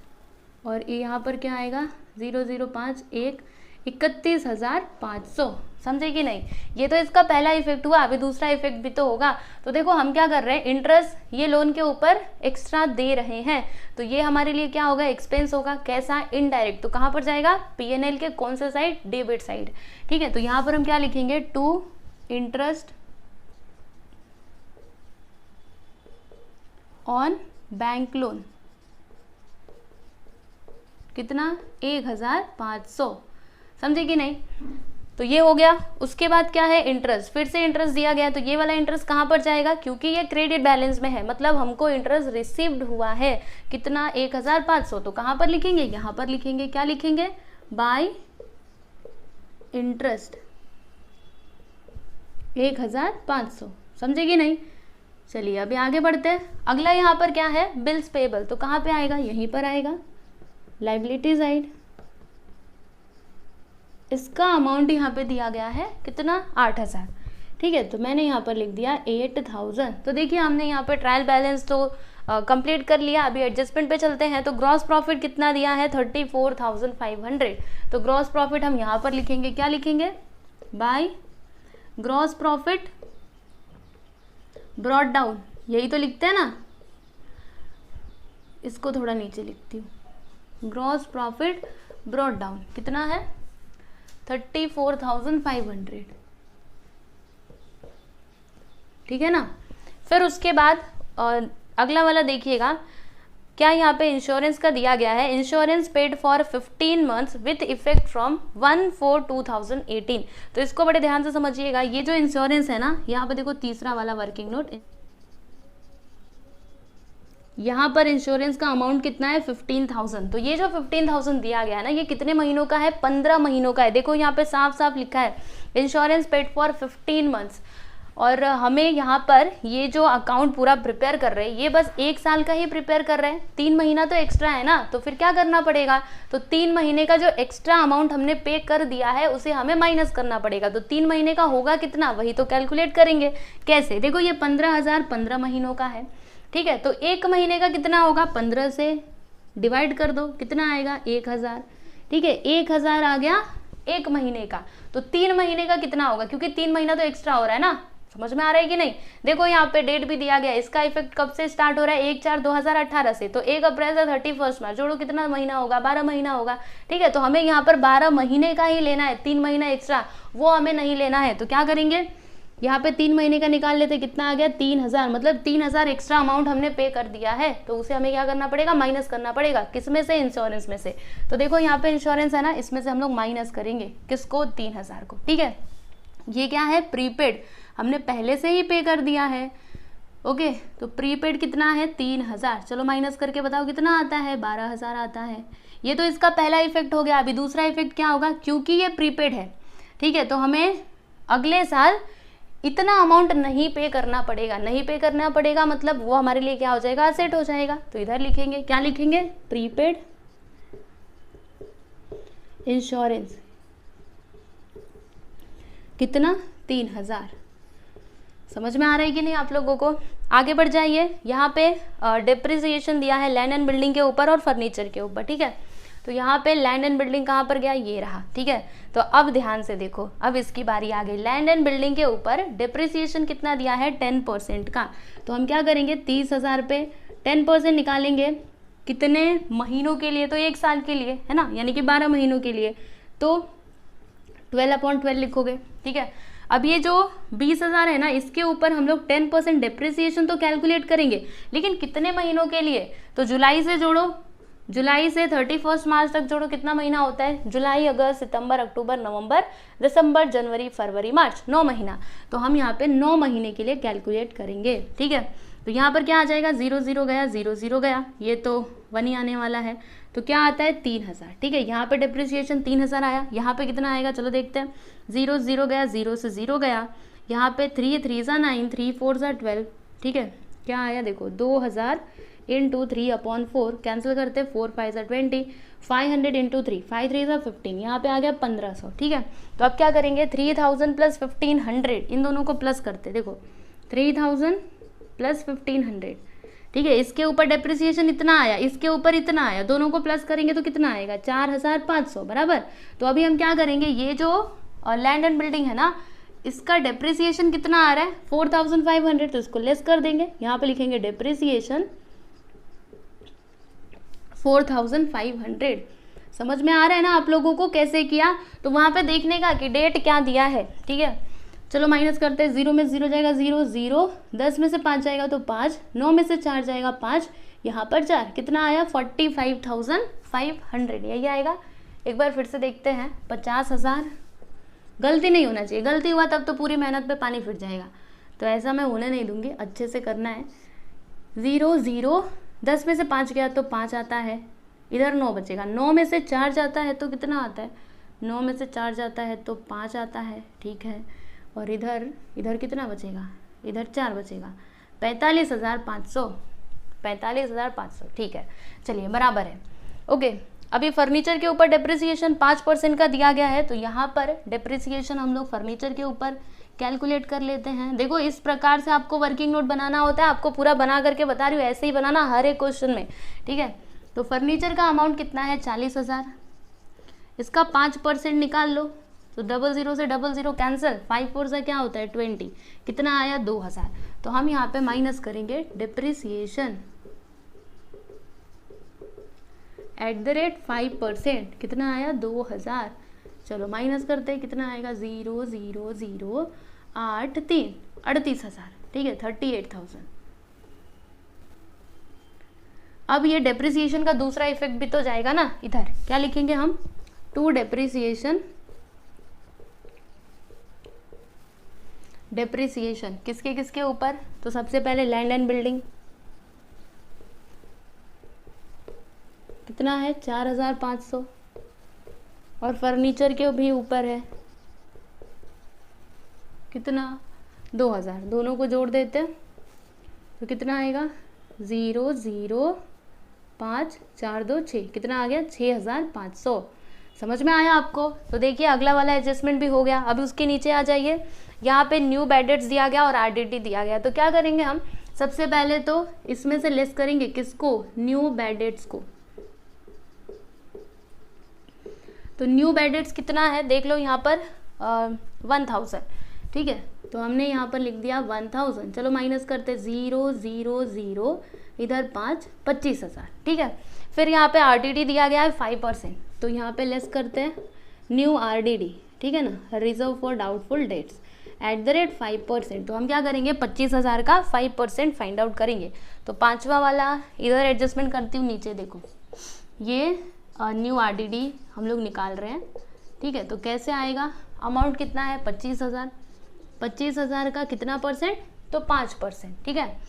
और यहाँ पर क्या आएगा? 005 1, 31,500। समझे कि नहीं? ये तो इसका पहला इफेक्ट हुआ, अभी दूसरा इफेक्ट भी तो होगा। तो देखो हम क्या कर रहे हैं, इंटरेस्ट ये लोन के ऊपर एक्स्ट्रा दे रहे हैं, तो ये हमारे लिए क्या होगा? एक्सपेंस होगा। कैसा? इनडायरेक्ट। तो कहाँ पर जाएगा? पीएनएल के कौन से साइड? Debit side. ठीक है, तो यहाँ पर हम क्या लिखेंगे? To interest on bank loan. कितना? 1500। समझे कि नहीं? तो ये हो गया। उसके बाद क्या है? इंटरेस्ट। फिर से इंटरेस्ट दिया गया, तो ये वाला इंटरेस्ट कहाँ पर जाएगा? क्योंकि ये क्रेडिट बैलेंस में है, मतलब हमको इंटरेस्ट रिसीव्ड हुआ है। कितना? 1500। तो कहाँ पर लिखेंगे? यहाँ पर लिखेंगे। क्या लिखेंगे? Bye interest 1500। समझे कि नहीं? चलिए अभी आगे बढ़ते हैं। अगला यहाँ पर क्या है? Bills payable. तो कहाँ पे आएगा? यहीं पर आएगा, लाइबिलिटी साइड। इसका अमाउंट यहाँ पे दिया गया है, कितना? 8000। ठीक है, तो मैंने यहाँ पर लिख दिया 8000। तो देखिए हमने यहाँ पे ट्रायल बैलेंस तो कंप्लीट कर लिया। अभी एडजस्टमेंट पे चलते हैं। तो ग्रॉस प्रॉफिट कितना दिया है? 34,500। तो ग्रॉस प्रॉफिट हम यहाँ पर लिखेंगे। क्या लिखेंगे? By gross profit brought down. यही तो लिखते हैं ना, इसको थोड़ा नीचे लिखती हूँ। ग्रॉस प्रॉफिट ब्रॉट डाउन कितना है? 34,500। ठीक है ना? फिर उसके बाद अगला वाला देखिएगा, क्या यहाँ पे इंश्योरेंस का दिया गया है? Insurance paid for 15 months with effect from 1/4/2018। तो इसको बड़े ध्यान से समझिएगा। ये जो इंश्योरेंस है ना, यहाँ पे देखो तीसरा वाला वर्किंग नोट, यहाँ पर इंश्योरेंस का अमाउंट कितना है? 15,000। तो ये जो 15,000 दिया गया है ना, ये कितने महीनों का है? 15 महीनों का है। देखो यहाँ पे साफ साफ लिखा है इंश्योरेंस पेड फॉर 15 मंथ्स। और हमें यहाँ पर ये जो अकाउंट पूरा प्रिपेयर कर रहे हैं, ये बस 1 साल का ही प्रिपेयर कर रहे हैं। 3 महीना तो एक्स्ट्रा है ना, तो फिर क्या करना पड़ेगा? तो 3 महीने का जो एक्स्ट्रा अमाउंट हमने पे कर दिया है, उसे हमें माइनस करना पड़ेगा। तो 3 महीने का होगा कितना, वही तो कैलकुलेट करेंगे। कैसे? देखो ये 15,000 15 महीनों का है। ठीक है, तो 1 महीने का कितना होगा? 15 से डिवाइड कर दो, कितना आएगा? 1000। ठीक है, 1000 आ गया 1 महीने का। तो 3 महीने का कितना होगा? क्योंकि 3 महीना तो एक्स्ट्रा हो रहा है ना। समझ में आ रहा है कि नहीं? देखो यहाँ पे डेट भी दिया गया है। इसका इफेक्ट कब से स्टार्ट हो रहा है? 1/4/2018 से। तो 1 अप्रैल से 31 मार्च, जोड़ो कितना महीना होगा? 12 महीना होगा। ठीक है, तो हमें यहाँ पर 12 महीने का ही लेना है, 3 महीना एक्स्ट्रा वो हमें नहीं लेना है। तो क्या करेंगे? यहाँ पे 3 महीने का निकाल लेते, कितना आ गया? 3000। मतलब 3000 एक्स्ट्रा अमाउंट हमने पे कर दिया है, तो उसे हमें क्या करना पड़ेगा? माइनस करना पड़ेगा। किसमें से? इंश्योरेंस में से। तो देखो यहाँ पे इंश्योरेंस है ना, इसमें से हम लोग माइनस करेंगे। किसको? 3000 को। ठीक है, ये क्या है? प्रीपेड, हमने पहले से ही पे कर दिया है। ओके, तो प्रीपेड कितना है? 3000। चलो माइनस करके बताओ कितना आता है? 12,000 आता है। ये तो इसका पहला इफेक्ट हो गया। अभी दूसरा इफेक्ट क्या होगा? क्योंकि ये प्रीपेड है, ठीक है, तो हमें अगले साल इतना अमाउंट नहीं पे करना पड़ेगा। नहीं पे करना पड़ेगा मतलब वो हमारे लिए क्या हो जाएगा? असेट हो जाएगा। तो इधर लिखेंगे, क्या लिखेंगे? प्रीपेड इंश्योरेंस कितना? 3000। समझ में आ रहा है कि नहीं आप लोगों को? आगे बढ़ जाइए। यहाँ पे डिप्रिसिएशन दिया है लैंड एंड बिल्डिंग के ऊपर और फर्नीचर के ऊपर। ठीक है, तो यहाँ पे लैंड एंड बिल्डिंग कहाँ पर गया? ये रहा। ठीक है, तो अब ध्यान से देखो, अब इसकी बारी आ गई। लैंड एंड बिल्डिंग के ऊपर डिप्रिसिएशन कितना दिया है? 10% का। तो हम क्या करेंगे? 30,000 पे 10% निकालेंगे। कितने महीनों के लिए? तो 1 साल के लिए, है ना, यानी कि 12 महीनों के लिए। तो 12/12 लिखोगे। ठीक है, अब ये जो 20,000 है ना, इसके ऊपर हम लोग 10% डिप्रिसिएशन तो कैलकुलेट करेंगे, लेकिन कितने महीनों के लिए? तो जुलाई से जोड़ो, जुलाई से 31 मार्च तक जोड़ो, कितना महीना होता है? जुलाई, अगस्त, सितंबर, अक्टूबर, नवंबर, दिसंबर, जनवरी, फरवरी, मार्च, 9 महीना। तो हम यहाँ पे 9 महीने के लिए कैलकुलेट करेंगे, ठीक है। तो यहाँ पर क्या आ जाएगा? 0 0 गया, 0 0 गया, ये तो 1 ही आने वाला है, तो क्या आता है? 3,000, ठीक है। यहाँ पे डिप्रिसिएशन 3,000 आया, यहाँ पे कितना आएगा? चलो देखते हैं। 0 0 गया, 0 से 0 गया, यहाँ पे 3 3 9, 3 4 12, ठीक है। क्या आया देखो, 2,000 इंटू 3/4, कैंसिल करते, 4 5 20, 500 इंटू 3, 5 3 15, यहाँ पे आ गया 1,500, ठीक है। तो अब क्या करेंगे? 3,000 प्लस 1,500, इन दोनों को प्लस करते, देखो 3,000 प्लस 1,500, ठीक है। इसके ऊपर डेप्रिसिएशन इतना आया, इसके ऊपर इतना आया, दोनों को प्लस करेंगे तो कितना आएगा? 4,500, बराबर। तो अभी हम क्या करेंगे? ये जो लैंड एंड बिल्डिंग है ना, इसका डेप्रिसिएशन कितना आ रहा है? 4,500, तो इसको लेस कर देंगे, यहाँ पे लिखेंगे डेप्रिसिएशन 4,500। समझ में आ रहा है ना आप लोगों को कैसे किया? तो वहां पे देखने का कि डेट क्या दिया है, ठीक है। चलो माइनस करते हैं, 0 में 0 जाएगा 0 0, 10 में से 5 जाएगा तो 5, 9 में से 4 जाएगा 5, यहाँ पर 4, कितना आया? 45,500, यही आएगा। एक बार फिर से देखते हैं, 50,000, गलती नहीं होना चाहिए, गलती हुआ तब तो पूरी मेहनत पे पानी फिर जाएगा, तो ऐसा मैं होने नहीं दूंगी, अच्छे से करना है। 0 0, 10 में से 5 गया तो 5 आता है, इधर 9 बचेगा, 9 में से 4 जाता है तो कितना आता है? 9 में से 4 जाता है तो 5 आता है, ठीक है। और इधर कितना बचेगा? इधर 4 बचेगा, 45,500, 45,500, ठीक है। चलिए बराबर है, ओके। अभी फर्नीचर के ऊपर डिप्रिसिएशन 5% का दिया गया है, तो यहाँ पर डिप्रिसिएशन हम लोग फर्नीचर के ऊपर कैलकुलेट कर लेते हैं। देखो इस प्रकार से आपको वर्किंग नोट बनाना होता है, आपको पूरा बना करके बता रही हूँ, ऐसे ही बनाना हर एक क्वेश्चन में, ठीक है। तो फर्नीचर का अमाउंट कितना है? 40,000, इसका 5% निकाल लो, तो 00 से 00 कैंसिल, 5 4 से क्या होता है? 20, कितना आया? 2,000। तो हम यहाँ पे माइनस करेंगे डिप्रिसिएशन @ 5%, कितना आया? 2,000। चलो माइनस करते हैं, कितना आएगा? 0 0 0 8 3, 38,000, ठीक है, 38,000। अब ये डेप्रिसिएशन का दूसरा इफेक्ट भी तो जाएगा ना, इधर क्या लिखेंगे हम? टू डेप्रिसिएशन, डेप्रिसिएशन किसके किसके ऊपर? तो सबसे पहले लैंड एंड बिल्डिंग, कितना है? 4,500, और फर्नीचर के भी ऊपर है, कितना? 2,000, दोनों को जोड़ देते हैं तो कितना आएगा? 0 0 5 4 2 6, कितना आ गया? 6,500। समझ में आया आपको? तो देखिए अगला वाला एडजस्टमेंट भी हो गया। अब उसके नीचे आ जाइए, यहाँ पे न्यू बेडेट्स दिया गया और आरडीटी दिया गया, तो क्या करेंगे हम? सबसे पहले तो इसमें से लेस करेंगे, किसको? न्यू बेडेट्स को। तो न्यू बेडेट्स कितना है देख लो यहाँ पर, 1,000, ठीक है। तो हमने यहाँ पर लिख दिया 1,000। चलो माइनस करते, 0 0 0, इधर 5, 25,000, ठीक है। फिर यहाँ पे आरडीडी दिया गया है 5%, तो यहाँ पे लेस करते हैं न्यू आरडीडी, ठीक है ना, रिजर्व फॉर डाउटफुल डेट्स @ 5%। तो हम क्या करेंगे? 25,000 का 5% फाइंड आउट करेंगे। तो पांचवा वाला इधर एडजस्टमेंट करती हूँ, नीचे देखो, ये न्यू आरडीडी हम लोग निकाल रहे हैं, ठीक है। तो कैसे आएगा? अमाउंट कितना है? 25,000, 25,000 का कितना परसेंट? तो 5%, ठीक है।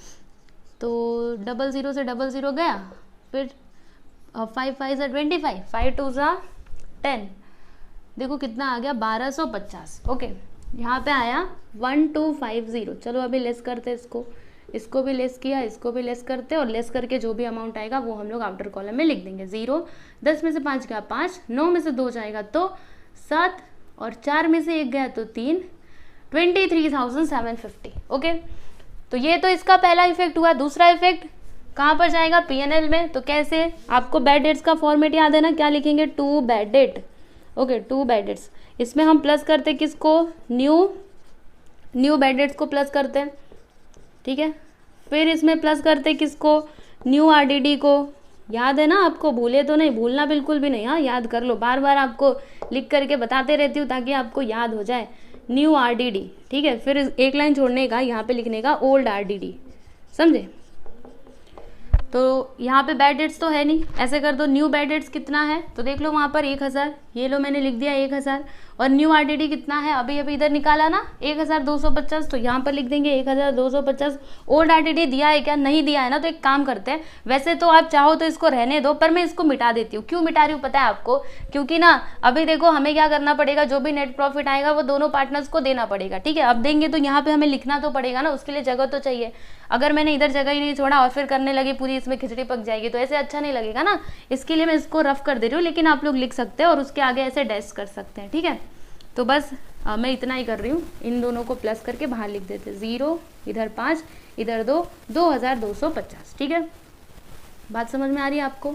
तो 00 से 00 गया, फिर 5 5 से 25, 5 2 से 10, देखो कितना आ गया? 1250, ओके। यहाँ पे आया 1250। चलो अभी लेस करते इसको भी लेस किया, इसको भी लेस करते, और लेस करके जो भी अमाउंट आएगा वो हम लोग आउटर कॉलम में लिख देंगे। 0, 10 में से 5 गया 5, 9 में से 2 जाएगा तो 7, और 4 में से 1 गया तो 3, 23,750, ओके। तो ये तो इसका पहला इफेक्ट हुआ। दूसरा इफेक्ट कहाँ पर जाएगा? पीएनएल में। तो कैसे? आपको बैड डेट्स का फॉर्मेट याद है ना, क्या लिखेंगे? To bad debt, okay, to bad debts. इसमें हम प्लस करते किसको? न्यू बैड डेट्स को प्लस करते हैं, ठीक है। फिर इसमें प्लस करते किसको? न्यू आरडीडी को। याद है ना आपको? भूले तो नहीं, भूलना बिल्कुल भी नहीं, हाँ याद कर लो, बार बार आपको लिख करके बताते रहती हूँ ताकि आपको याद हो जाए। न्यू आरडीडी, ठीक है, फिर एक लाइन छोड़ने का, यहाँ पे लिखने का ओल्ड आरडीडी, समझे। तो यहाँ पे बैड डेट्स तो है नहीं, ऐसे कर दो, न्यू बैड डेट्स कितना है तो देख लो वहाँ पर 1000, ये लो मैंने लिख दिया 1000, और न्यू आरडीडी कितना है अभी अभी इधर निकाला ना 1250, तो यहाँ पर लिख देंगे 1250। ओल्ड आरडीडी दिया है क्या, नहीं दिया है ना, तो एक काम करते हैं, वैसे तो आप चाहो तो इसको रहने दो, पर मैं इसको मिटा देती हूँ। क्यों मिटा रही हूँ पता है आपको, क्योंकि ना अभी देखो हमें क्या करना पड़ेगा, जो भी नेट प्रॉफिट आएगा वो दोनों पार्टनर्स को देना पड़ेगा, ठीक है। अब देंगे तो यहाँ पे हमें लिखना तो पड़ेगा ना, उसके लिए जगह तो चाहिए। अगर मैंने इधर जगह ही नहीं छोड़ा और फिर करने लगी पूरी, इसमें खिचड़ी पक जाएगी, तो ऐसे अच्छा नहीं लगेगा ना, इसके लिए मैं इसको रफ कर दे रही हूँ, लेकिन आप लोग लिख सकते हैं और उसके आगे ऐसे डैश कर सकते हैं, ठीक है। तो बस मैं इतना ही कर रही हूँ, इन दोनों को प्लस करके बाहर लिख देते, 0 इधर 5 इधर 2, 2250, ठीक है। बात समझ में आ रही है आपको,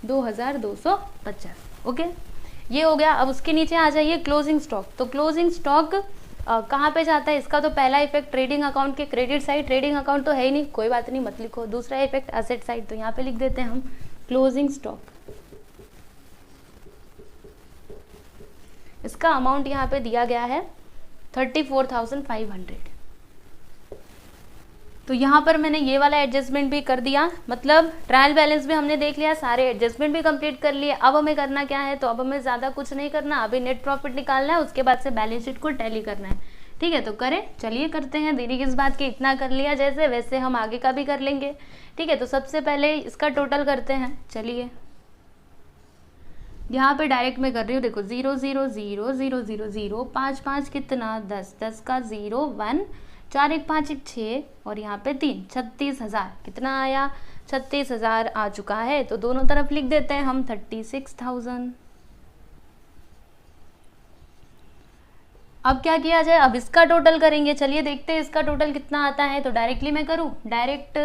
2250, ओके, ये हो गया। अब उसके नीचे आ जाइए क्लोजिंग स्टॉक। तो क्लोजिंग स्टॉक कहाँ पे जाता है, इसका तो पहला इफेक्ट ट्रेडिंग अकाउंट के क्रेडिट साइड, ट्रेडिंग अकाउंट तो है ही नहीं, कोई बात नहीं मत लिखो। दूसरा इफेक्ट एसेट साइड, तो यहाँ पे लिख देते हैं हम क्लोजिंग स्टॉक। इसका अमाउंट यहाँ पे दिया गया है 34,500। तो यहाँ पर मैंने ये वाला एडजस्टमेंट भी कर दिया, मतलब ट्रायल बैलेंस भी हमने देख लिया, सारे एडजस्टमेंट भी कंप्लीट कर लिए। अब हमें करना क्या है, तो अब हमें ज़्यादा कुछ नहीं करना, अभी नेट प्रॉफिट निकालना है, उसके बाद से बैलेंस शीट को टैली करना है, ठीक है। तो करें, चलिए करते हैं, देरी किस बात की, इतना कर लिया जैसे वैसे हम आगे का भी कर लेंगे, ठीक है। तो सबसे पहले इसका टोटल करते हैं, चलिए यहाँ पे डायरेक्ट में कर रही हूँ, देखो 0 0 0 0 0 0 5 5 कितना 10 10 का 0 1 4 1 5 1 6 और यहाँ पे 3 36,000 कितना आया 36,000 आ चुका है। तो दोनों तरफ लिख देते हैं हम 36,000। अब क्या किया जाए, अब इसका टोटल करेंगे, चलिए देखते हैं इसका टोटल कितना आता है। तो डायरेक्टली मैं करूँ, डायरेक्ट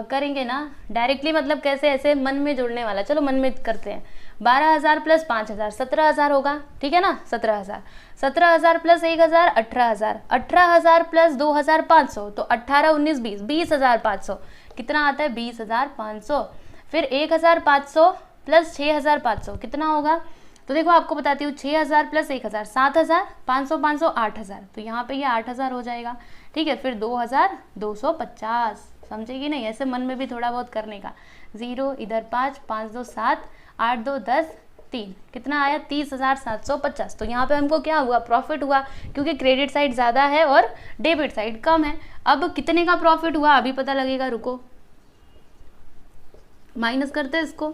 करेंगे ना, डायरेक्टली मतलब कैसे, ऐसे मन में जोड़ने वाला, चलो मन में करते हैं। 12,000 प्लस 5,000 17,000 होगा, ठीक है ना, 17,000 17,000 प्लस 1,000 18,000 18,000 प्लस 2,500 तो 18 19 20 20,500 कितना आता है 20,500। फिर 1,500 प्लस 6,500 कितना होगा, तो देखो आपको बताती हूँ 6,000 प्लस 1,000 7,000 500 500 8,000, तो यहाँ पे ये 8,000 हो जाएगा, ठीक है। फिर 2,250, समझेगी नहीं, ऐसे मन में भी थोड़ा बहुत करने का। 0 इधर 5 5 2 7 8 2 10 3 कितना आया 30,750। तो यहाँ पे हमको क्या हुआ, प्रॉफिट हुआ, क्योंकि क्रेडिट साइड ज़्यादा है और डेबिट साइड कम है। अब कितने का प्रॉफिट हुआ अभी पता लगेगा, रुको माइनस करते हैं इसको।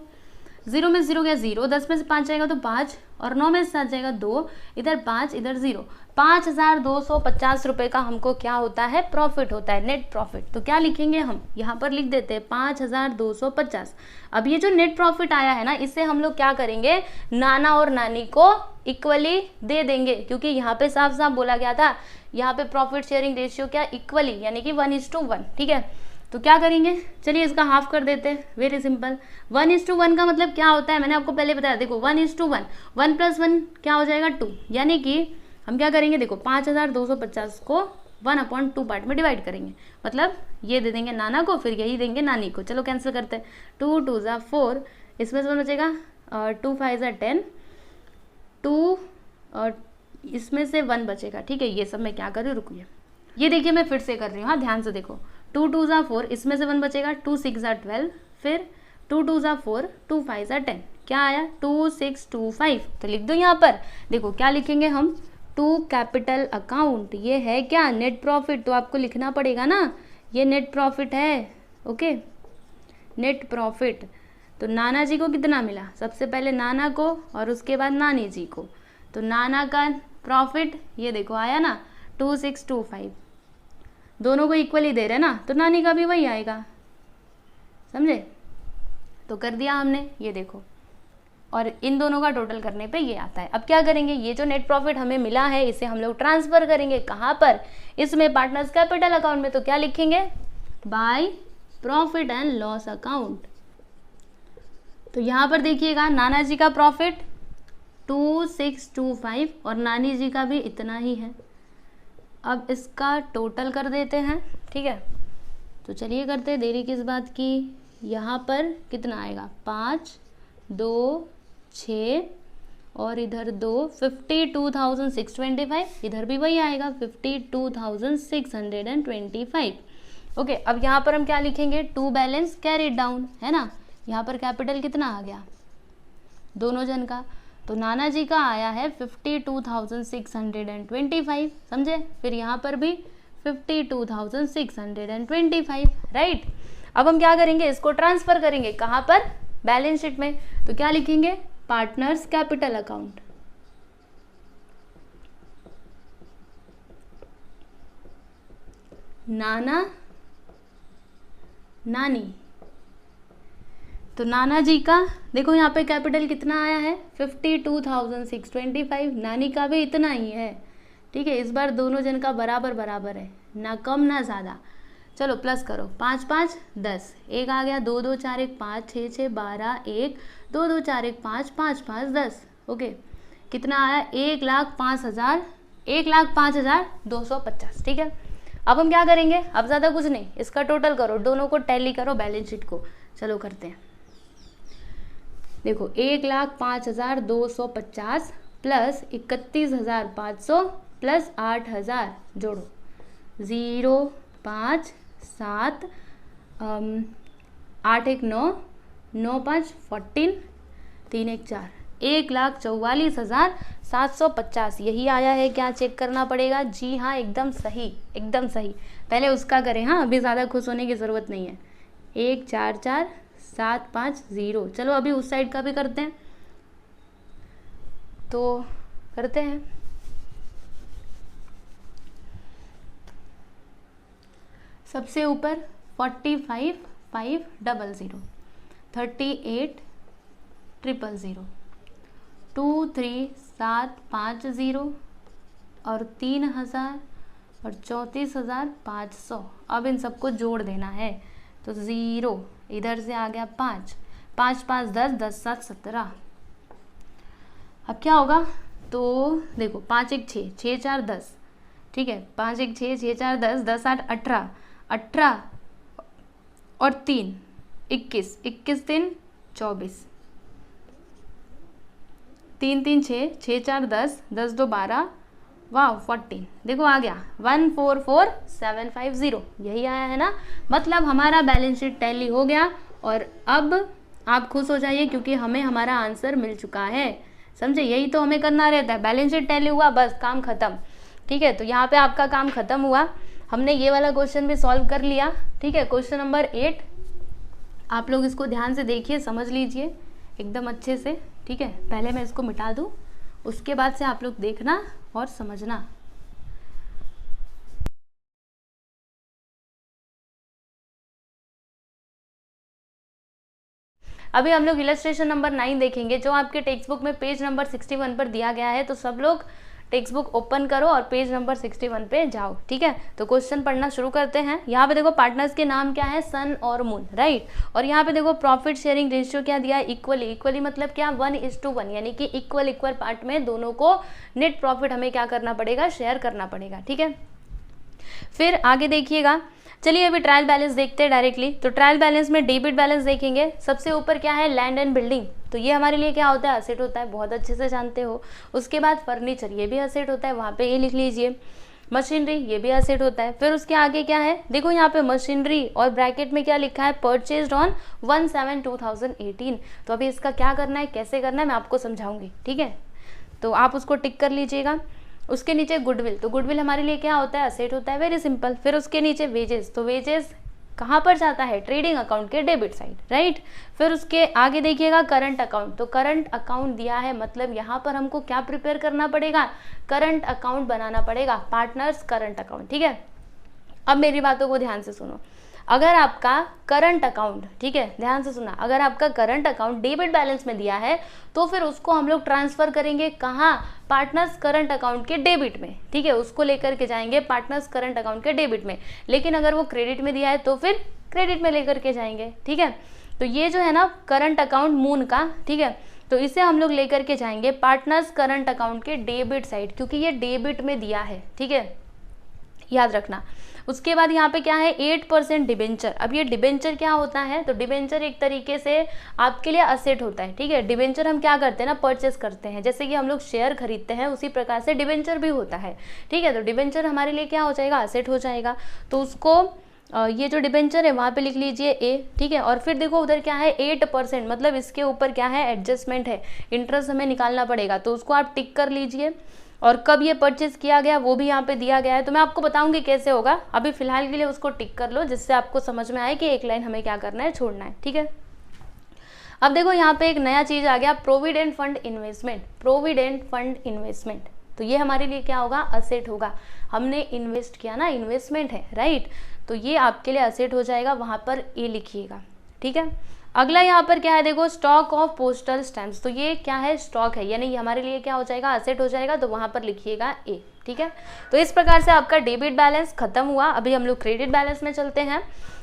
0 में 0 गया 0, 10 में से 5 जाएगा तो 5 और 9 में से 7 जाएगा 2, इधर 5 इधर 0, 5,250 रुपये का हमको क्या होता है, प्रॉफिट होता है, नेट प्रॉफिट। तो क्या लिखेंगे हम, यहाँ पर लिख देते हैं 5,250। अब ये जो नेट प्रॉफिट आया है ना, इससे हम लोग क्या करेंगे, नाना और नानी को इक्वली दे देंगे, क्योंकि यहाँ पे साफ साफ बोला गया था, यहाँ पे प्रॉफिट शेयरिंग रेशियो क्या इक्वली, यानी कि 1:1, ठीक है। तो क्या करेंगे, चलिए इसका हाफ कर देते हैं, वेरी सिंपल। 1:1 का मतलब क्या होता है, मैंने आपको पहले बताया, देखो 1:1 1 + 1 क्या हो जाएगा 2, यानी कि हम क्या करेंगे, देखो 5,250 को 1/2 पार्ट में डिवाइड करेंगे, मतलब ये दे देंगे नाना को, फिर यही देंगे नानी को। चलो कैंसिल करते हैं, 2 2 = 4, इसमें से बचेगा 2 5 = 10, 2 और इसमें से 1 बचेगा, ठीक है। ये सब मैं क्या कर रही हूँ, रुकिए, ये देखिए मैं फिर से कर रही हूँ, हाँ ध्यान से देखो, 2 2 = 4, इसमें से 1 बचेगा, 2 6 = 12, फिर 2 2 = 4, 2 5 = 10, क्या आया 2625। तो लिख दो यहाँ पर, देखो क्या लिखेंगे हम, टू कैपिटल अकाउंट, ये है क्या नेट प्रॉफिट, तो आपको लिखना पड़ेगा ना, ये नेट प्रॉफिट है, ओके नेट प्रॉफिट। तो नाना जी को कितना मिला, सबसे पहले नाना को और उसके बाद नानी जी को, तो नाना का प्रॉफिट ये देखो आया ना 2625, दोनों को इक्वली दे रहे ना, तो नानी का भी वही आएगा, समझे। तो कर दिया हमने, ये देखो, और इन दोनों का टोटल करने पे ये आता है। अब क्या करेंगे, ये जो नेट प्रॉफिट हमें मिला है इसे हम लोग ट्रांसफर करेंगे, कहाँ पर, इसमें पार्टनर्स कैपिटल अकाउंट में। तो क्या लिखेंगे, by profit and loss account. तो यहाँ पर देखिएगा नाना जी का प्रॉफिट 2625 और नानी जी का भी इतना ही है। अब इसका टोटल कर देते हैं, ठीक है। तो चलिए करते हैं, देरी किस बात की, यहाँ पर कितना आएगा 5 2 6 और इधर 2, 52,625, इधर भी वही आएगा 52,625। ओके, अब यहाँ पर हम क्या लिखेंगे, टू बैलेंस कैरी डाउन, है ना। यहाँ पर कैपिटल कितना आ गया दोनों जन का, तो नाना जी का आया है 52,625, समझे। फिर यहाँ पर भी 52,625, राइट। अब हम क्या करेंगे, इसको ट्रांसफर करेंगे कहाँ पर, बैलेंस शीट में। तो क्या लिखेंगे, पार्टनर्स कैपिटल अकाउंट, नाना नानी। तो नाना जी का देखो यहाँ पे कैपिटल कितना आया है 52,625, नानी का भी इतना ही है, ठीक है। इस बार दोनों जन का बराबर बराबर है, ना कम ना ज़्यादा। चलो प्लस करो, 5 5 10, एक आ गया, 2 2 4 1 5 6 6 12 1, 2 2 4 1 5 5 5 10। ओके, कितना आया, 1,05,000, 1,05,250, ठीक है। अब हम क्या करेंगे, अब ज़्यादा कुछ नहीं, इसका टोटल करो, दोनों को टैली करो बैलेंस शीट को। चलो करते हैं, देखो 1,05,250 प्लस 31,500 प्लस 8,000 जोड़ो, 0 5 7 8 1 9 9 5 14 3 1 4, 1,44,750 यही आया है। क्या चेक करना पड़ेगा, जी हाँ एकदम सही, एकदम सही। पहले उसका करें, हाँ अभी ज़्यादा खुश होने की ज़रूरत नहीं है। 1,44,750, चलो अभी उस साइड का भी करते हैं, तो करते हैं। सबसे ऊपर 45,500, 38,000, 23,750 और 3,000 और 34,500। अब इन सबको जोड़ देना है, तो 0 इधर से आ गया 5 5 5 10 10 7 17। अब क्या होगा, तो देखो 5 1 6 6 4 10, ठीक है, 5 1 6 6 4 10 10 8 18 18 और 3 21 21 3 24, 3 3 6 6 4 10 10 2 12, वाह 14। देखो आ गया 144,750, यही आया है ना। मतलब हमारा बैलेंस शीट टैली हो गया, और अब आप खुश हो जाइए क्योंकि हमें हमारा आंसर मिल चुका है, समझे। यही तो हमें करना रहता है, बैलेंस शीट टैली हुआ, बस काम खत्म, ठीक है। तो यहाँ पे आपका काम खत्म हुआ, हमने ये वाला क्वेश्चन भी सॉल्व कर लिया, ठीक है। क्वेश्चन नंबर 8 आप लोग इसको ध्यान से देखिए, समझ लीजिए एकदम अच्छे से, ठीक है। पहले मैं इसको मिटा दूँ, उसके बाद से आप लोग देखना और समझना। अभी हम लोग इलस्ट्रेशन नंबर 9 देखेंगे, जो आपके टेक्स्ट बुक में पेज नंबर 61 पर दिया गया है। तो सब लोग टेक्स्ट बुक ओपन करो और पेज नंबर 61 पे जाओ, ठीक है। तो क्वेश्चन पढ़ना शुरू करते हैं। यहाँ पे देखो पार्टनर्स के नाम क्या है, सन और मून, राइट। और यहाँ पे देखो प्रॉफिट शेयरिंग रेशियो क्या दिया है, इक्वली। इक्वली मतलब क्या, 1:1, यानी कि इक्वल इक्वल पार्ट में दोनों को नेट प्रॉफिट हमें क्या करना पड़ेगा, शेयर करना पड़ेगा, ठीक है। फिर आगे देखिएगा, चलिए अभी ट्रायल बैलेंस देखते हैं डायरेक्टली। तो ट्रायल बैलेंस में डेबिट बैलेंस देखेंगे। सबसे ऊपर क्या है, लैंड एंड बिल्डिंग, तो ये हमारे लिए क्या होता है, असेट होता है, बहुत अच्छे से जानते हो। उसके बाद फर्नीचर, ये भी असेट होता है, वहाँ पे ये लिख लीजिए। मशीनरी, ये भी असेट होता है। फिर उसके आगे क्या है, देखो यहाँ पे मशीनरी और ब्रैकेट में क्या लिखा है, परचेज्ड ऑन 1/7/2018। तो अभी इसका क्या करना है, कैसे करना है, मैं आपको समझाऊंगी, ठीक है। तो आप उसको टिक कर लीजिएगा। उसके नीचे गुडविल, तो गुडविल हमारे लिए क्या होता है, असेट होता है, वेरी सिंपल। फिर उसके नीचे वेजेस, तो वेजेस कहाँ पर जाता है, ट्रेडिंग अकाउंट के डेबिट साइड, राइट। फिर उसके आगे देखिएगा करंट अकाउंट, तो करंट अकाउंट दिया है, मतलब यहाँ पर हमको क्या प्रिपेयर करना पड़ेगा, करंट अकाउंट बनाना पड़ेगा, पार्टनर्स करंट अकाउंट, ठीक है। अब मेरी बातों को ध्यान से सुनो। अगर आपका करंट अकाउंट, ठीक है, ध्यान से सुना, अगर आपका करंट अकाउंट डेबिट बैलेंस में दिया है तो फिर उसको हम लोग ट्रांसफर करेंगे कहाँ, पार्टनर्स करंट अकाउंट के डेबिट में, ठीक है। उसको लेकर के जाएंगे पार्टनर्स करंट अकाउंट के डेबिट में। लेकिन अगर वो क्रेडिट में दिया है तो फिर क्रेडिट में लेकर के जाएंगे, ठीक है। तो ये जो है ना करंट अकाउंट मून का, ठीक है, तो इसे हम लोग लेकर के जाएंगे पार्टनर्स करंट अकाउंट के डेबिट साइड, क्योंकि ये डेबिट में दिया है, ठीक है, याद रखना। उसके बाद यहाँ पे क्या है 8% डिबेंचर। अब ये डिबेंचर क्या होता है, तो डिबेंचर एक तरीके से आपके लिए असेट होता है, ठीक है। डिबेंचर हम क्या करते हैं ना, परचेस करते हैं, जैसे कि हम लोग शेयर खरीदते हैं उसी प्रकार से डिबेंचर भी होता है, ठीक है। तो डिबेंचर हमारे लिए क्या हो जाएगा, असेट हो जाएगा। तो उसको ये जो डिबेंचर है वहाँ पे लिख लीजिए ए, ठीक है। और फिर देखो उधर क्या है 8%, मतलब इसके ऊपर क्या है एडजस्टमेंट है, इंटरेस्ट हमें निकालना पड़ेगा, तो उसको आप टिक कर लीजिए। और कब ये परचेज किया गया वो भी यहाँ पे दिया गया है, तो मैं आपको बताऊंगी कैसे होगा, अभी फिलहाल के लिए उसको टिक कर लो जिससे आपको समझ में आए कि एक लाइन हमें क्या करना है, छोड़ना है, ठीक है। अब देखो यहाँ पे एक नया चीज आ गया, provident fund investment. Provident fund investment, तो ये हमारे लिए क्या होगा, असेट होगा, हमने इन्वेस्ट किया ना, इन्वेस्टमेंट है, राइट। तो ये आपके लिए असेट हो जाएगा, वहां पर ए लिखिएगा, ठीक है। अगला यहाँ पर क्या है, देखो स्टॉक ऑफ पोस्टल स्टैम्प्स, तो ये क्या है, स्टॉक है, यानी ये हमारे लिए क्या हो जाएगा, असेट हो जाएगा, तो वहां पर लिखिएगा ए, ठीक है। तो इस प्रकार से आपका डेबिट बैलेंस खत्म हुआ। अभी हम लोग क्रेडिट बैलेंस में चलते हैं।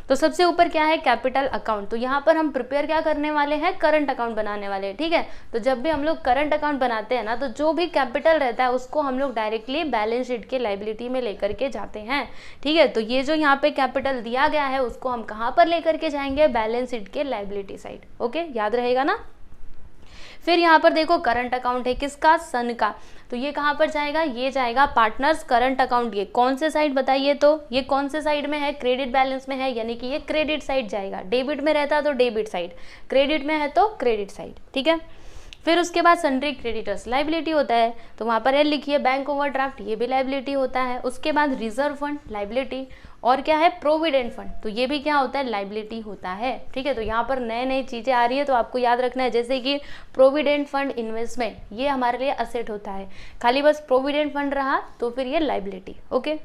तो सबसे ऊपर क्या है, कैपिटल अकाउंट। तो यहाँ पर हम प्रिपेयर क्या करने वाले हैं, करंट अकाउंट बनाने वाले हैं, ठीक है। तो जब भी हम लोग करंट अकाउंट बनाते हैं ना, तो जो भी कैपिटल रहता है उसको हम लोग डायरेक्टली बैलेंस शीट के लायबिलिटी में लेकर के जाते हैं, ठीक है। तो ये जो यहाँ पे कैपिटल दिया गया है उसको हम कहाँ पर लेकर के जाएंगे, बैलेंस शीट के लायबिलिटी साइड, ओके, याद रहेगा ना। फिर यहाँ पर देखो करंट अकाउंट है किसका, सन का, तो ये कहाँ पर जाएगा, ये जाएगा पार्टनर्स करंट अकाउंट। ये कौन से साइड बताइए, तो ये कौन से साइड में है, क्रेडिट बैलेंस में है, यानी कि ये क्रेडिट साइड जाएगा। डेबिट में रहता तो डेबिट साइड, क्रेडिट में है तो क्रेडिट साइड, ठीक है। फिर उसके बाद सन्ड्री क्रेडिटर्स लाइबिलिटी होता है, तो वहाँ पर एल लिखिए। बैंक ओवरड्राफ्ट, ये भी लाइबिलिटी होता है। उसके बाद रिजर्व फंड लाइबिलिटी, और क्या है, प्रोविडेंट फंड, तो ये भी क्या होता है, लाइबिलिटी होता है, ठीक है। तो यहाँ पर नए नई चीजें आ रही है, तो आपको याद रखना है, जैसे कि प्रोविडेंट फंड इन्वेस्टमेंट, ये हमारे लिए असेट होता है, खाली बस प्रोविडेंट फंड रहा तो फिर ये लाइबिलिटी, ओके।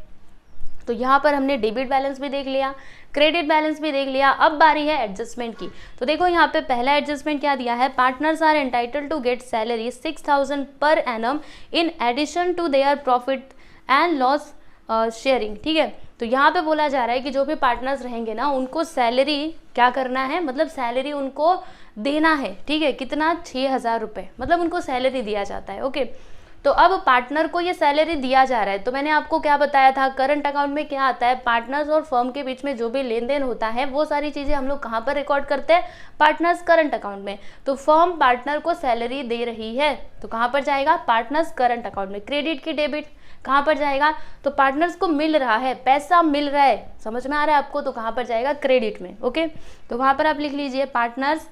तो यहाँ पर हमने डेबिट बैलेंस भी देख लिया, क्रेडिट बैलेंस भी देख लिया। अब बारी है एडजस्टमेंट की। तो देखो यहाँ पे पहला एडजस्टमेंट क्या दिया है, partners are entitled to get salary 6,000 per annum in addition to their profit and loss sharing, ठीक है। तो यहाँ पे बोला जा रहा है कि जो भी पार्टनर्स रहेंगे ना, उनको सैलरी क्या करना है, मतलब सैलरी उनको देना है, ठीक है। कितना, 6,000 रुपये, मतलब उनको सैलरी दिया जाता है, ओके। तो अब पार्टनर को ये सैलरी दिया जा रहा है, तो मैंने आपको क्या बताया था, करंट अकाउंट में क्या आता है, पार्टनर्स और फर्म के बीच में जो भी लेन देन होता है वो सारी चीजें हम लोग कहाँ पर रिकॉर्ड करते हैं, पार्टनर्स करंट अकाउंट में। तो फर्म पार्टनर को सैलरी दे रही है, तो कहाँ पर जाएगा, पार्टनर्स करंट अकाउंट में। क्रेडिट की डेबिट कहाँ पर जाएगा, तो पार्टनर्स को मिल रहा है, पैसा मिल रहा है, समझ में आ रहा है आपको, तो कहाँ पर जाएगा, क्रेडिट में, ओके। तो वहां पर आप लिख लीजिए पार्टनर्स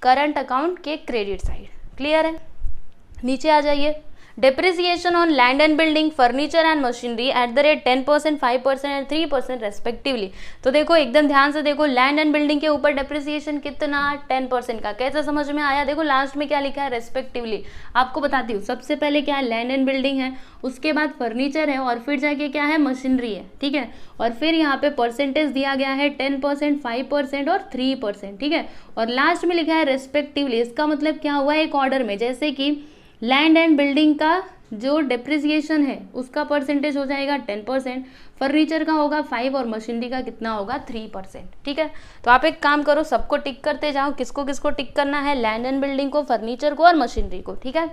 करंट अकाउंट के क्रेडिट साइड, क्लियर है। नीचे आ जाइए, depreciation on land and building, furniture and machinery at the rate 10%, 5% and 3% respectively. तो देखो एकदम ध्यान से देखो, लैंड एंड बिल्डिंग के ऊपर डेप्रिसिएशन कितना, 10% का। कैसे समझ में आया, देखो लास्ट में क्या लिखा है, रेस्पेक्टिवली। आपको बताती हूँ, सबसे पहले क्या है, लैंड एंड बिल्डिंग है, उसके बाद फर्नीचर है, और फिर जाके क्या है, मशीनरी है, ठीक है। और फिर यहाँ पे परसेंटेज दिया गया है 10%, 5% और 3%, ठीक है। और लास्ट में लिखा है रेस्पेक्टिवली। इसका मतलब क्या हुआ, एक ऑर्डर में, जैसे कि लैंड एंड बिल्डिंग का जो डेप्रिसिएशन है उसका परसेंटेज हो जाएगा 10%, फर्नीचर का होगा 5% और मशीनरी का कितना होगा, 3%, ठीक है। तो आप एक काम करो, सबको टिक करते जाओ, किसको किसको टिक करना है, लैंड एंड बिल्डिंग को, फर्नीचर को और मशीनरी को, ठीक है।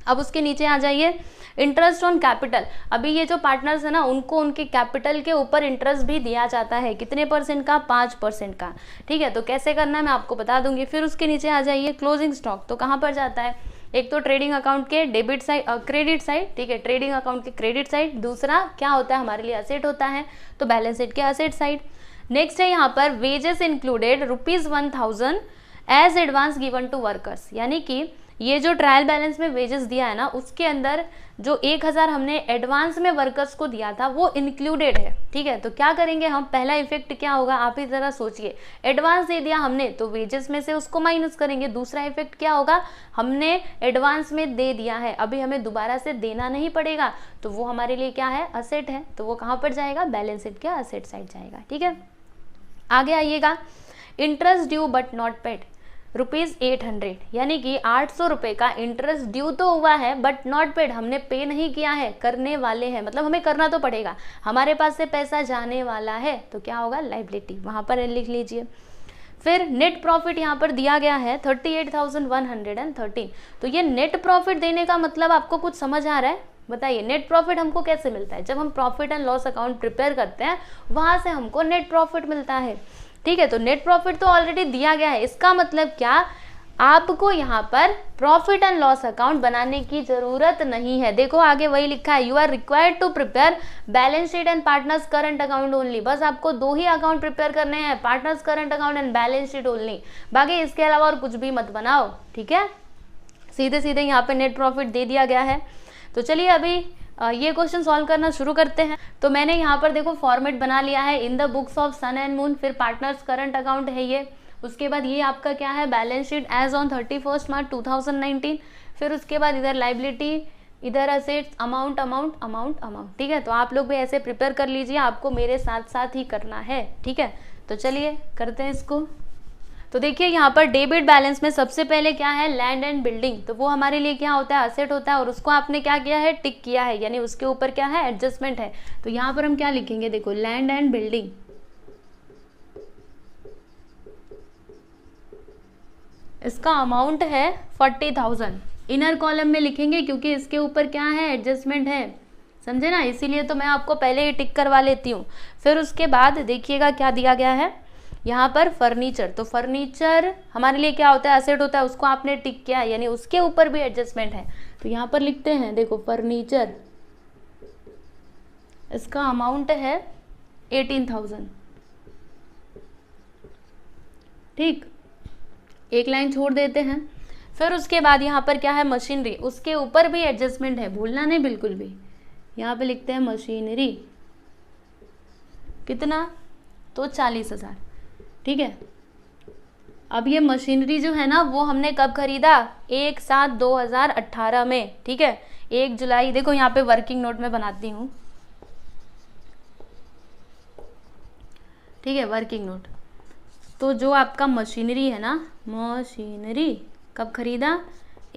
अब उसके नीचे आ जाइए, इंटरेस्ट ऑन कैपिटल। अभी ये जो पार्टनर्स है ना, उनको उनके कैपिटल के ऊपर इंटरेस्ट भी दिया जाता है, कितने परसेंट का, 5% का, ठीक है। तो कैसे करना है मैं आपको बता दूंगी। फिर उसके नीचे आ जाइए, क्लोजिंग स्टॉक, तो कहाँ पर जाता है, एक तो ट्रेडिंग अकाउंट के डेबिट साइड, क्रेडिट साइड, ठीक है, ट्रेडिंग अकाउंट के क्रेडिट साइड। दूसरा क्या होता है, हमारे लिए असेट होता है, तो बैलेंस शीट के असेट साइड। नेक्स्ट है यहाँ पर wages included ₹1,000 as advance given to workers, यानी कि ये जो ट्रायल बैलेंस में वेजेस दिया है ना, उसके अंदर जो 1,000 हमने एडवांस में वर्कर्स को दिया था वो इंक्लूडेड है, ठीक है। तो क्या करेंगे हम, पहला इफेक्ट क्या होगा, आप ही जरा सोचिए, एडवांस दे दिया हमने तो वेजेस में से उसको माइनस करेंगे। दूसरा इफेक्ट क्या होगा, हमने एडवांस में दे दिया है, अभी हमें दोबारा से देना नहीं पड़ेगा, तो वो हमारे लिए क्या है, असेट है, तो वो कहाँ पर जाएगा, बैलेंस शीट के असेट साइड जाएगा, ठीक है। आगे आइएगा, interest due but not paid ₹800, यानी कि 800 रुपये का इंटरेस्ट ड्यू तो हुआ है बट नॉट पेड, हमने पे नहीं किया है, करने वाले हैं, मतलब हमें करना तो पड़ेगा, हमारे पास से पैसा जाने वाला है, तो क्या होगा, लाइबिलिटी, वहां पर लिख लीजिए। फिर नेट प्रॉफिट यहाँ पर दिया गया है 38,113, तो ये नेट प्रॉफिट देने का मतलब आपको कुछ समझ आ रहा है, बताइए नेट प्रॉफिट हमको कैसे मिलता है? जब हम profit and loss account prepare करते हैं वहां से हमको नेट प्रॉफिट मिलता है। ठीक है, तो नेट प्रॉफिट तो ऑलरेडी दिया गया है, इसका मतलब क्या, आपको यहाँ पर प्रॉफिट एंड लॉस अकाउंट बनाने की जरूरत नहीं है। देखो आगे वही लिखा है, you are required to prepare balance sheet and partners current account only. बस आपको 2 ही अकाउंट प्रिपेयर करने हैं, partners current account and balance sheet only. बाकी इसके अलावा और कुछ भी मत बनाओ। ठीक है, सीधे सीधे यहाँ पे नेट प्रॉफिट दे दिया गया है। तो चलिए अभी ये क्वेश्चन सॉल्व करना शुरू करते हैं। तो मैंने यहाँ पर देखो फॉर्मेट बना लिया है, in the books of Sun and Moon, फिर पार्टनर्स करंट अकाउंट है ये, उसके बाद ये आपका क्या है, balance sheet as on 31 March 2019, फिर उसके बाद इधर लाइबिलिटी, इधर assets, amount amount amount amount. ठीक है, तो आप लोग भी ऐसे प्रिपेयर कर लीजिए, आपको मेरे साथ साथ ही करना है। ठीक है, तो चलिए करते हैं इसको। तो देखिए यहाँ पर डेबिट बैलेंस में सबसे पहले क्या है, लैंड एंड बिल्डिंग, तो वो हमारे लिए क्या होता है, असेट होता है, और उसको आपने क्या किया है, टिक किया है, यानी उसके ऊपर क्या है, एडजस्टमेंट है। तो यहाँ पर हम क्या लिखेंगे, देखो लैंड एंड बिल्डिंग, इसका अमाउंट है 40,000। इनर कॉलम में लिखेंगे क्योंकि इसके ऊपर क्या है, एडजस्टमेंट है, समझे ना, इसीलिए तो मैं आपको पहले ही टिक करवा लेती हूँ। फिर उसके बाद देखिएगा क्या दिया गया है यहाँ पर, फर्नीचर, तो फर्नीचर हमारे लिए क्या होता है, एसेट होता है, उसको आपने टिक किया, यानी उसके ऊपर भी एडजस्टमेंट है। तो यहाँ पर लिखते हैं, देखो फर्नीचर, इसका अमाउंट है 18,000। ठीक, एक लाइन छोड़ देते हैं। फिर उसके बाद यहाँ पर क्या है, मशीनरी, उसके ऊपर भी एडजस्टमेंट है, भूलना नहीं बिल्कुल भी। यहाँ पे लिखते हैं मशीनरी, कितना, तो 40,000। ठीक है, अब ये मशीनरी जो है ना वो हमने कब खरीदा, 1/7/2018 में। ठीक है, 1 जुलाई, देखो यहाँ पे वर्किंग नोट में बनाती हूँ। ठीक है, वर्किंग नोट, तो जो आपका मशीनरी है ना, मशीनरी कब खरीदा,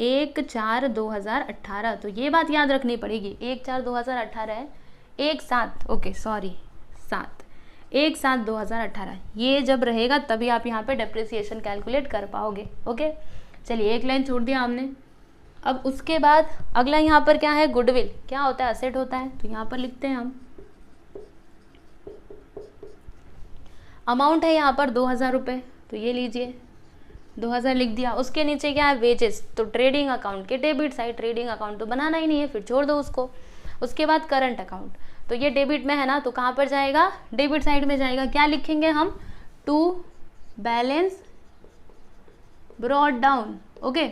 1/4/2018। तो ये बात याद रखनी पड़ेगी, 1/4/2018 है, 1/7, ओके सॉरी 7, 1/7/2018, ये जब रहेगा तभी आप यहाँ पे डेप्रिसिएशन कैलकुलेट कर पाओगे। ओके, चलिए एक लाइन छोड़ दिया हमने। अब उसके बाद अगला यहाँ पर क्या है, गुडविल, क्या होता है, असेट होता है। तो यहाँ पर लिखते हैं हम, अमाउंट है यहाँ पर 2,000 रुपये, तो ये लीजिए 2,000 लिख दिया। उसके नीचे क्या है, वेजेस, तो ट्रेडिंग अकाउंट के डेबिट साइड, ट्रेडिंग अकाउंट तो बनाना ही नहीं है, फिर छोड़ दो उसको। उसके बाद करंट अकाउंट, तो ये डेबिट में है ना, तो कहाँ पर जाएगा, डेबिट साइड में जाएगा। क्या लिखेंगे हम, to balance brought down. Okay,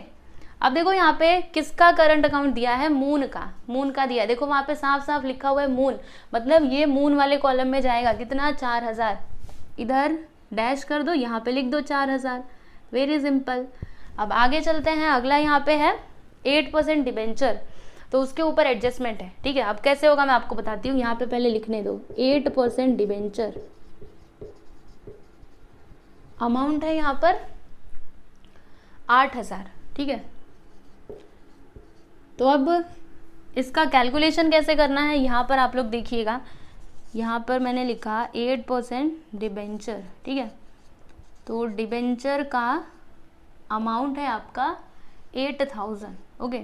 अब देखो यहाँ पे किसका करंट अकाउंट दिया है, मून का, मून का दिया है। देखो वहाँ पे साफ साफ लिखा हुआ है मून, मतलब ये मून वाले कॉलम में जाएगा। कितना, 4,000, इधर डैश कर दो, यहाँ पे लिख दो 4,000, वेरी सिंपल। अब आगे चलते हैं, अगला यहाँ पे है 8% डिबेंचर, तो उसके ऊपर एडजस्टमेंट है। ठीक है, अब कैसे होगा मैं आपको बताती हूँ, यहाँ पे पहले लिखने दो, 8% डिबेंचर, अमाउंट है यहाँ पर 8,000। ठीक है, तो अब इसका कैलकुलेशन कैसे करना है, यहाँ पर आप लोग देखिएगा, यहाँ पर मैंने लिखा 8% डिबेंचर। ठीक है, तो डिबेंचर का अमाउंट है आपका 8,000। ओके,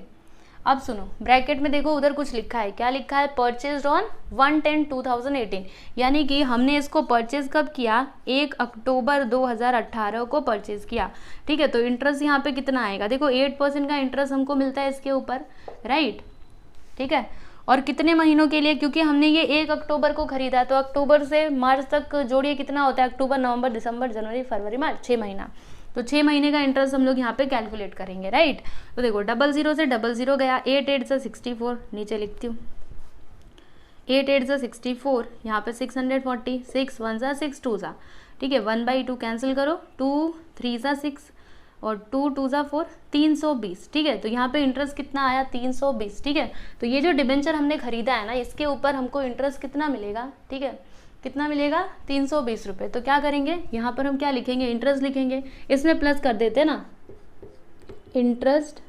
अब सुनो, ब्रैकेट में देखो उधर कुछ लिखा है, क्या लिखा है, परचेज ऑन 1/10/2018, यानी कि हमने इसको परचेज कब किया, 1 अक्टूबर 2018 को परचेज किया। ठीक है, तो इंटरेस्ट यहाँ पे कितना आएगा, देखो 8% का इंटरेस्ट हमको मिलता है इसके ऊपर, राइट। ठीक है, और कितने महीनों के लिए, क्योंकि हमने ये 1 अक्टूबर को खरीदा, तो अक्टूबर से मार्च तक जोड़िए कितना होता है, अक्टूबर नवंबर दिसंबर जनवरी फरवरी मार्च, 6 महीना, तो 6 महीने का इंटरेस्ट हम लोग यहाँ पे कैलकुलेट करेंगे, राइट। तो देखो 00 से 00 गया, 8 8 से 64, नीचे लिखती हूँ 8 8 से 64, यहाँ पे 640, 6 1 सा 6 2 सा। ठीक है, 1/2 कैंसिल करो, 2 3 सा 6 और 2 2 सा 4, 320। ठीक है, तो यहाँ पे इंटरेस्ट कितना आया, 320। ठीक है, तो ये जो डिबेंचर हमने खरीदा है ना, इसके ऊपर हमको इंटरेस्ट कितना मिलेगा, ठीक है, कितना मिलेगा, 320 रुपये। तो क्या करेंगे, यहाँ पर हम क्या लिखेंगे, इंटरेस्ट लिखेंगे, इसमें प्लस कर देते ना, इंटरेस्ट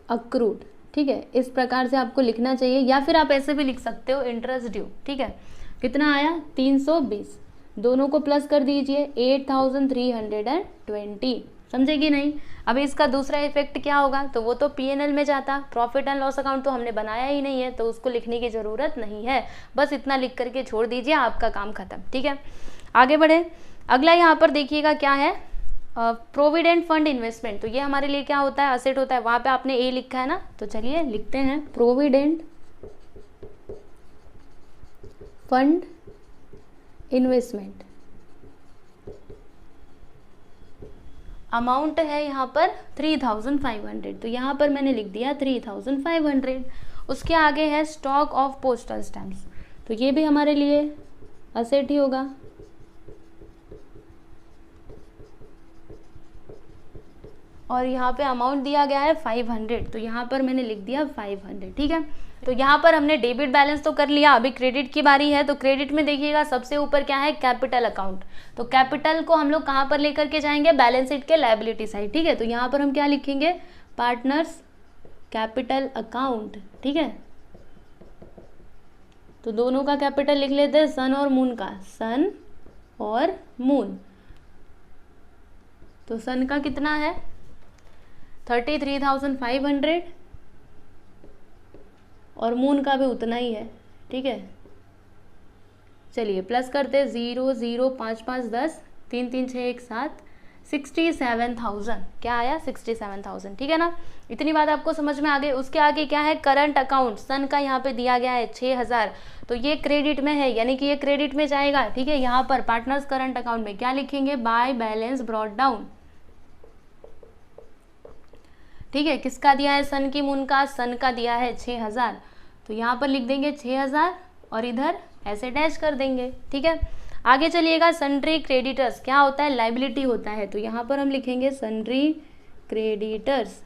अक्रूड। ठीक है, इस प्रकार से आपको लिखना चाहिए, या फिर आप ऐसे भी लिख सकते हो, इंटरेस्ट ड्यू। ठीक है, कितना आया, 320, दोनों को प्लस कर दीजिए, 8,320। समझे कि नहीं। अब इसका दूसरा इफेक्ट क्या होगा, तो वो तो पीएनएल में जाता, प्रॉफिट एंड लॉस अकाउंट तो हमने बनाया ही नहीं है तो उसको लिखने की ज़रूरत नहीं है, बस इतना लिख करके छोड़ दीजिए, आपका काम खत्म। ठीक है, आगे बढ़े। अगला यहाँ पर देखिएगा क्या है, प्रोविडेंट फंड इन्वेस्टमेंट। तो ये हमारे लिए क्या होता है, असेट होता है। वहाँ पे आपने ए लिखा है ना, तो चलिए लिखते हैं प्रोविडेंट फंड इन्वेस्टमेंट। अमाउंट है यहाँ पर 3500, तो यहाँ पर मैंने लिख दिया 3500। उसके आगे है स्टॉक ऑफ पोस्टल स्टैम्प्स, तो ये भी हमारे लिए असेट ही होगा। और यहाँ पे अमाउंट दिया गया है 500, तो यहाँ पर मैंने लिख दिया 500। ठीक है, तो यहाँ पर हमने डेबिट बैलेंस तो कर लिया, अभी क्रेडिट की बारी है। तो क्रेडिट में देखिएगा सबसे ऊपर क्या है, कैपिटल अकाउंट। तो कैपिटल को हम लोग कहाँ पर लेकर के जाएंगे, बैलेंस शीट के लायबिलिटी साइड। ठीक है, तो यहाँ पर हम क्या लिखेंगे, पार्टनर्स कैपिटल अकाउंट। ठीक है, तो दोनों का कैपिटल लिख लेते हैं, सन और मून का, सन और मून। तो सन का कितना है 33,500 और मून का भी उतना ही है। ठीक है, चलिए प्लस करते, 0 0 5 5 10 3 3 6 1 7 67,000। क्या आया, 67,000। ठीक है ना, इतनी बात आपको समझ में आ गई। उसके आगे क्या है, करंट अकाउंट। सन का यहाँ पे दिया गया है 6,000, तो ये क्रेडिट में है, यानी कि ये क्रेडिट में जाएगा। ठीक है, यहाँ पर पार्टनर्स करंट अकाउंट में क्या लिखेंगे, बाय बैलेंस ब्रॉट डाउन। ठीक है, किसका दिया है, सन की मून का, सन का दिया है 6,000, तो यहाँ पर लिख देंगे 6,000 और इधर ऐसे डैश कर देंगे। ठीक है, आगे चलिएगा, सन्ड्री क्रेडिटर्स क्या होता है, लाइबिलिटी होता है, तो यहाँ पर हम लिखेंगे सन्ड्री क्रेडिटर्स।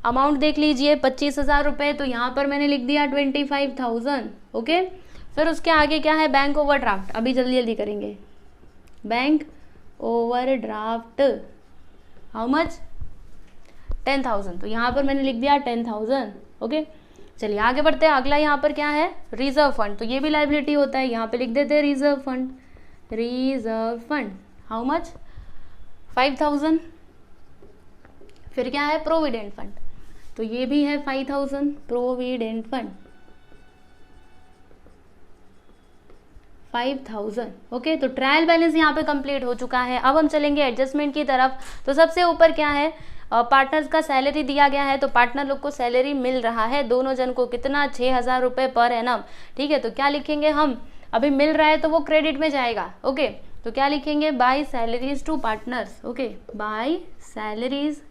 अमाउंट देख लीजिए 25,000 रुपये, तो यहाँ पर मैंने लिख दिया 25,000। ओके, फिर उसके आगे क्या है, बैंक ओवरड्राफ्ट। अभी जल्दी जल्दी करेंगे, बैंक ओवरड्राफ्ट हाउ मच, 10,000, तो यहाँ पर मैंने लिख दिया 10,000। ओके, चलिए आगे बढ़ते हैं। अगला यहाँ पर क्या है, रिजर्व फंड। तो ये भी लाइबिलिटी होता है, यहाँ पे लिख देते हैं reserve fund. Reserve fund how much, 5,000। फिर क्या है, प्रोविडेंट फंड, तो ये भी है 5,000, प्रोविडेंट फंड 5,000। ओके, तो ट्रायल बैलेंस यहाँ पे कंप्लीट हो चुका है। अब हम चलेंगे एडजस्टमेंट की तरफ। तो सबसे ऊपर क्या है, पार्टनर्स का सैलरी दिया गया है, तो पार्टनर लोग को सैलरी मिल रहा है, दोनों जन को कितना, 6,000 रुपये पर एनम। ठीक है, तो क्या लिखेंगे हम, अभी मिल रहा है तो वो क्रेडिट में जाएगा। ओके, तो क्या लिखेंगे, by salaries to partners. Okay, by salaries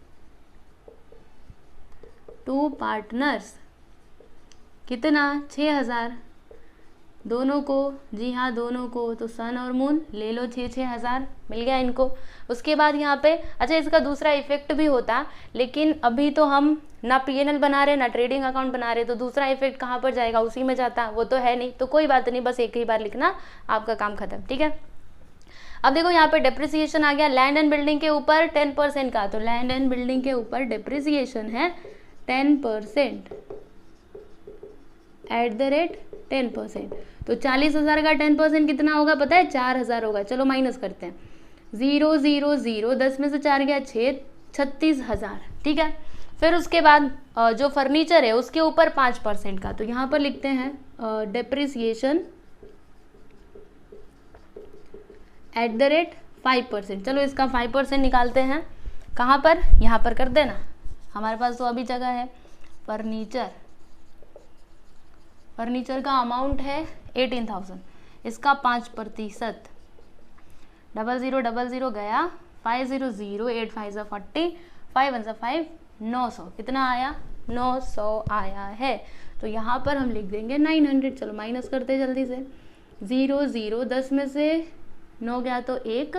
to partners, कितना, 6,000 दोनों को, जी हाँ दोनों को, तो सन और मून ले लो, 6,000 मिल गया इनको। उसके बाद यहाँ पे, अच्छा इसका दूसरा इफेक्ट भी होता, लेकिन अभी तो हम ना पीएनएल बना रहे ना ट्रेडिंग अकाउंट बना रहे, तो दूसरा इफेक्ट कहाँ पर जाएगा, उसी में जाता, वो तो है नहीं, तो कोई बात नहीं, बस एक ही बार लिखना, आपका काम खत्म। ठीक है, अब देखो यहाँ पे डेप्रिसिएशन आ गया, लैंड एंड बिल्डिंग के ऊपर 10% का, तो लैंड एंड बिल्डिंग के ऊपर डेप्रिसिएशन है 10% एट द रेट 10%। तो 40,000 का 10% कितना होगा पता है, 4,000 होगा। चलो माइनस करते हैं, 0 0 0 10 में से 4 गया 6, 36,000। ठीक है, फिर उसके बाद जो फर्नीचर है उसके ऊपर 5% का, तो यहाँ पर लिखते हैं डेप्रिसिएशन एट द रेट 5%। चलो इसका 5% निकालते हैं, कहाँ पर, यहाँ पर कर देना, हमारे पास तो अभी जगह है। फर्नीचर का अमाउंट है 18,000, इसका 5%, 0000 गया, 500, 8 5 40, 5 1 5, 900, कितना आया, 900 आया है। तो यहाँ पर हम लिख देंगे 900। चलो माइनस करते हैं जल्दी से, 0 0 10 में से 9 गया तो 1,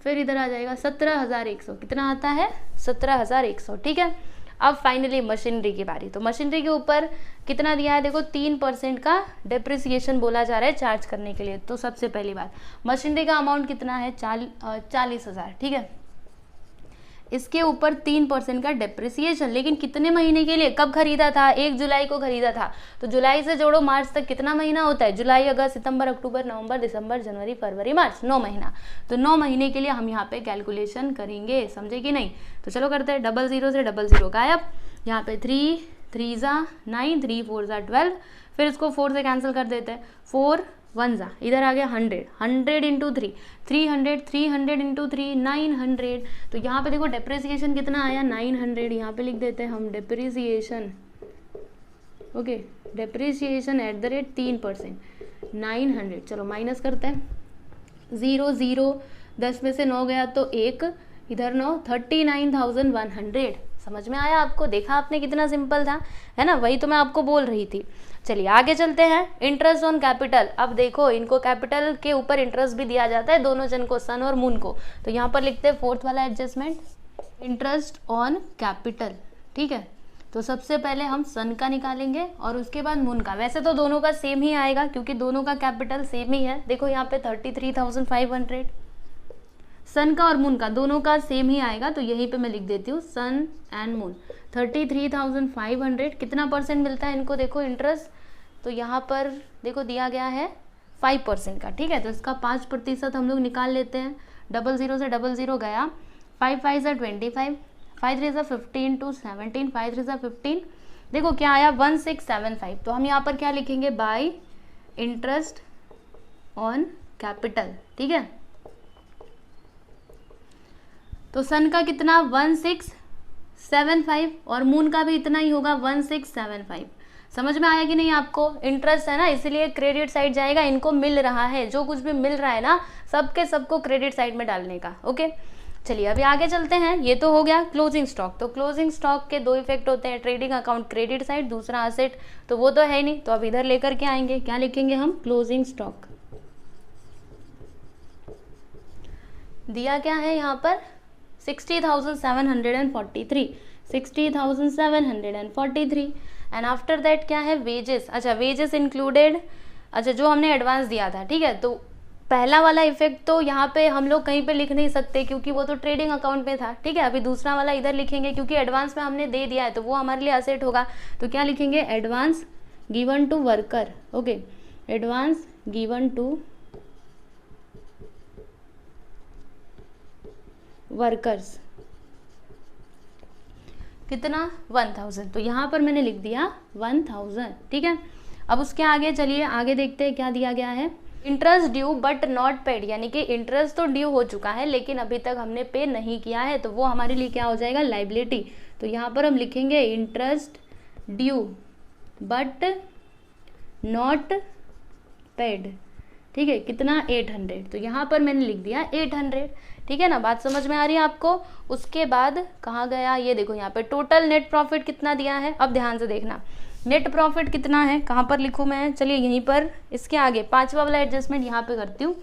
फिर इधर आ जाएगा 17,100, कितना आता है, 17,100। ठीक है, अब फाइनली मशीनरी की बारी। तो मशीनरी के ऊपर कितना दिया है, देखो 3% का डेप्रिसिएशन बोला जा रहा है चार्ज करने के लिए। तो सबसे पहली बात, मशीनरी का अमाउंट कितना है, 40,000। ठीक है, इसके ऊपर 3% का डेप्रिसिएशन। लेकिन कितने महीने के लिए, कब खरीदा था, 1 जुलाई को खरीदा था, तो जुलाई से जोड़ो मार्च तक कितना महीना होता है, जुलाई अगस्त सितंबर अक्टूबर नवंबर दिसंबर जनवरी फरवरी मार्च, 9 महीना। तो 9 महीने के लिए हम यहाँ पे कैलकुलेशन करेंगे, समझे कि नहीं। तो चलो करते हैं, 00 से 00 गायब, यहाँ पे 3 3 ज़ा 9, 3 4 ज़ा 12, फिर इसको 4 से कैंसिल कर देते हैं, 4 1 ज़ा, इधर आ गया 100, 100 इंटू 3 300, 300 इंटू 3 900। तो यहाँ पे देखो डेप्रिसिएशन कितना आया 900, यहाँ पे लिख देते हैं हम depreciation, okay, depreciation at the rate 3% 900। चलो माइनस करते हैं, 0 0, 10 में से 9 गया तो 1, इधर 9, 39,100। समझ में आया आपको, देखा आपने कितना सिंपल था, है ना, वही तो मैं आपको बोल रही थी। चलिए आगे चलते हैं, इंटरेस्ट ऑन कैपिटल। अब देखो इनको कैपिटल के ऊपर इंटरेस्ट भी दिया जाता है, दोनों जन को, सन और मून को। तो यहाँ पर लिखते हैं 4th वाला एडजस्टमेंट, इंटरेस्ट ऑन कैपिटल, ठीक है। तो सबसे पहले हम सन का निकालेंगे और उसके बाद मून का। वैसे तो दोनों का सेम ही आएगा क्योंकि दोनों का कैपिटल सेम ही है। देखो यहाँ पे 33,500, सन का और मून का दोनों का सेम ही आएगा, तो यहीं पे मैं लिख देती हूँ सन एंड मून। 33,500, कितना परसेंट मिलता है इनको, देखो इंटरेस्ट, तो यहाँ पर देखो दिया गया है 5% का, ठीक है। तो इसका 5% हम लोग निकाल लेते हैं, 00 से 00 गया, 5 5 ज़ा 25, 5 3 ज़ा 15 टू 17, 5 3 ज़ा 15, देखो क्या आया 1675। तो हम यहाँ पर क्या लिखेंगे, बाय इंटरेस्ट ऑन कैपिटल, ठीक है। तो सन का कितना 1675 और मून का भी इतना ही होगा 1675। समझ में आया कि नहीं आपको, इंटरेस्ट है ना, इसीलिए क्रेडिट साइड जाएगा, इनको मिल रहा है, जो कुछ भी मिल रहा है ना सबके सबको क्रेडिट साइड में डालने का, ओके। चलिए अभी आगे चलते हैं, ये तो हो गया क्लोजिंग स्टॉक। तो क्लोजिंग स्टॉक के 2 इफेक्ट होते हैं, ट्रेडिंग अकाउंट क्रेडिट साइड, दूसरा असेट, तो वो तो है नहीं, तो अब इधर लेकर के आएंगे, क्या लिखेंगे हम, क्लोजिंग स्टॉक। दिया क्या है यहाँ पर 60,743, 60,743 एंड आफ्टर दैट क्या है वेजेस। अच्छा वेजेस इंक्लूडेड, अच्छा जो हमने एडवांस दिया था, ठीक है। तो पहला वाला इफेक्ट तो यहाँ पे हम लोग कहीं पे लिख नहीं सकते क्योंकि वो तो ट्रेडिंग अकाउंट में था, ठीक है। अभी दूसरा वाला इधर लिखेंगे क्योंकि एडवांस में हमने दे दिया है तो वो हमारे लिए असेट होगा। तो क्या लिखेंगे, advance given to worker, okay, advance given to workers, कितना 1000। तो यहाँ पर मैंने लिख दिया 1000, ठीक है। अब उसके आगे चलिए आगे देखते हैं क्या दिया गया है, interest due but not paid, यानी कि इंटरेस्ट तो ड्यू हो चुका है लेकिन अभी तक हमने पे नहीं किया है, तो वो हमारे लिए क्या हो जाएगा, लाइबिलिटी। तो यहाँ पर हम लिखेंगे interest due but not paid, ठीक है, कितना 800। तो यहाँ पर मैंने लिख दिया 800, ठीक है ना, बात समझ में आ रही है आपको। उसके बाद कहाँ गया, ये देखो यहाँ पे टोटल नेट प्रॉफिट कितना दिया है। अब ध्यान से देखना नेट प्रॉफिट कितना है, कहाँ पर लिखूँ मैं, चलिए यहीं पर, इसके आगे 5वां वाला एडजस्टमेंट यहाँ पे करती हूँ,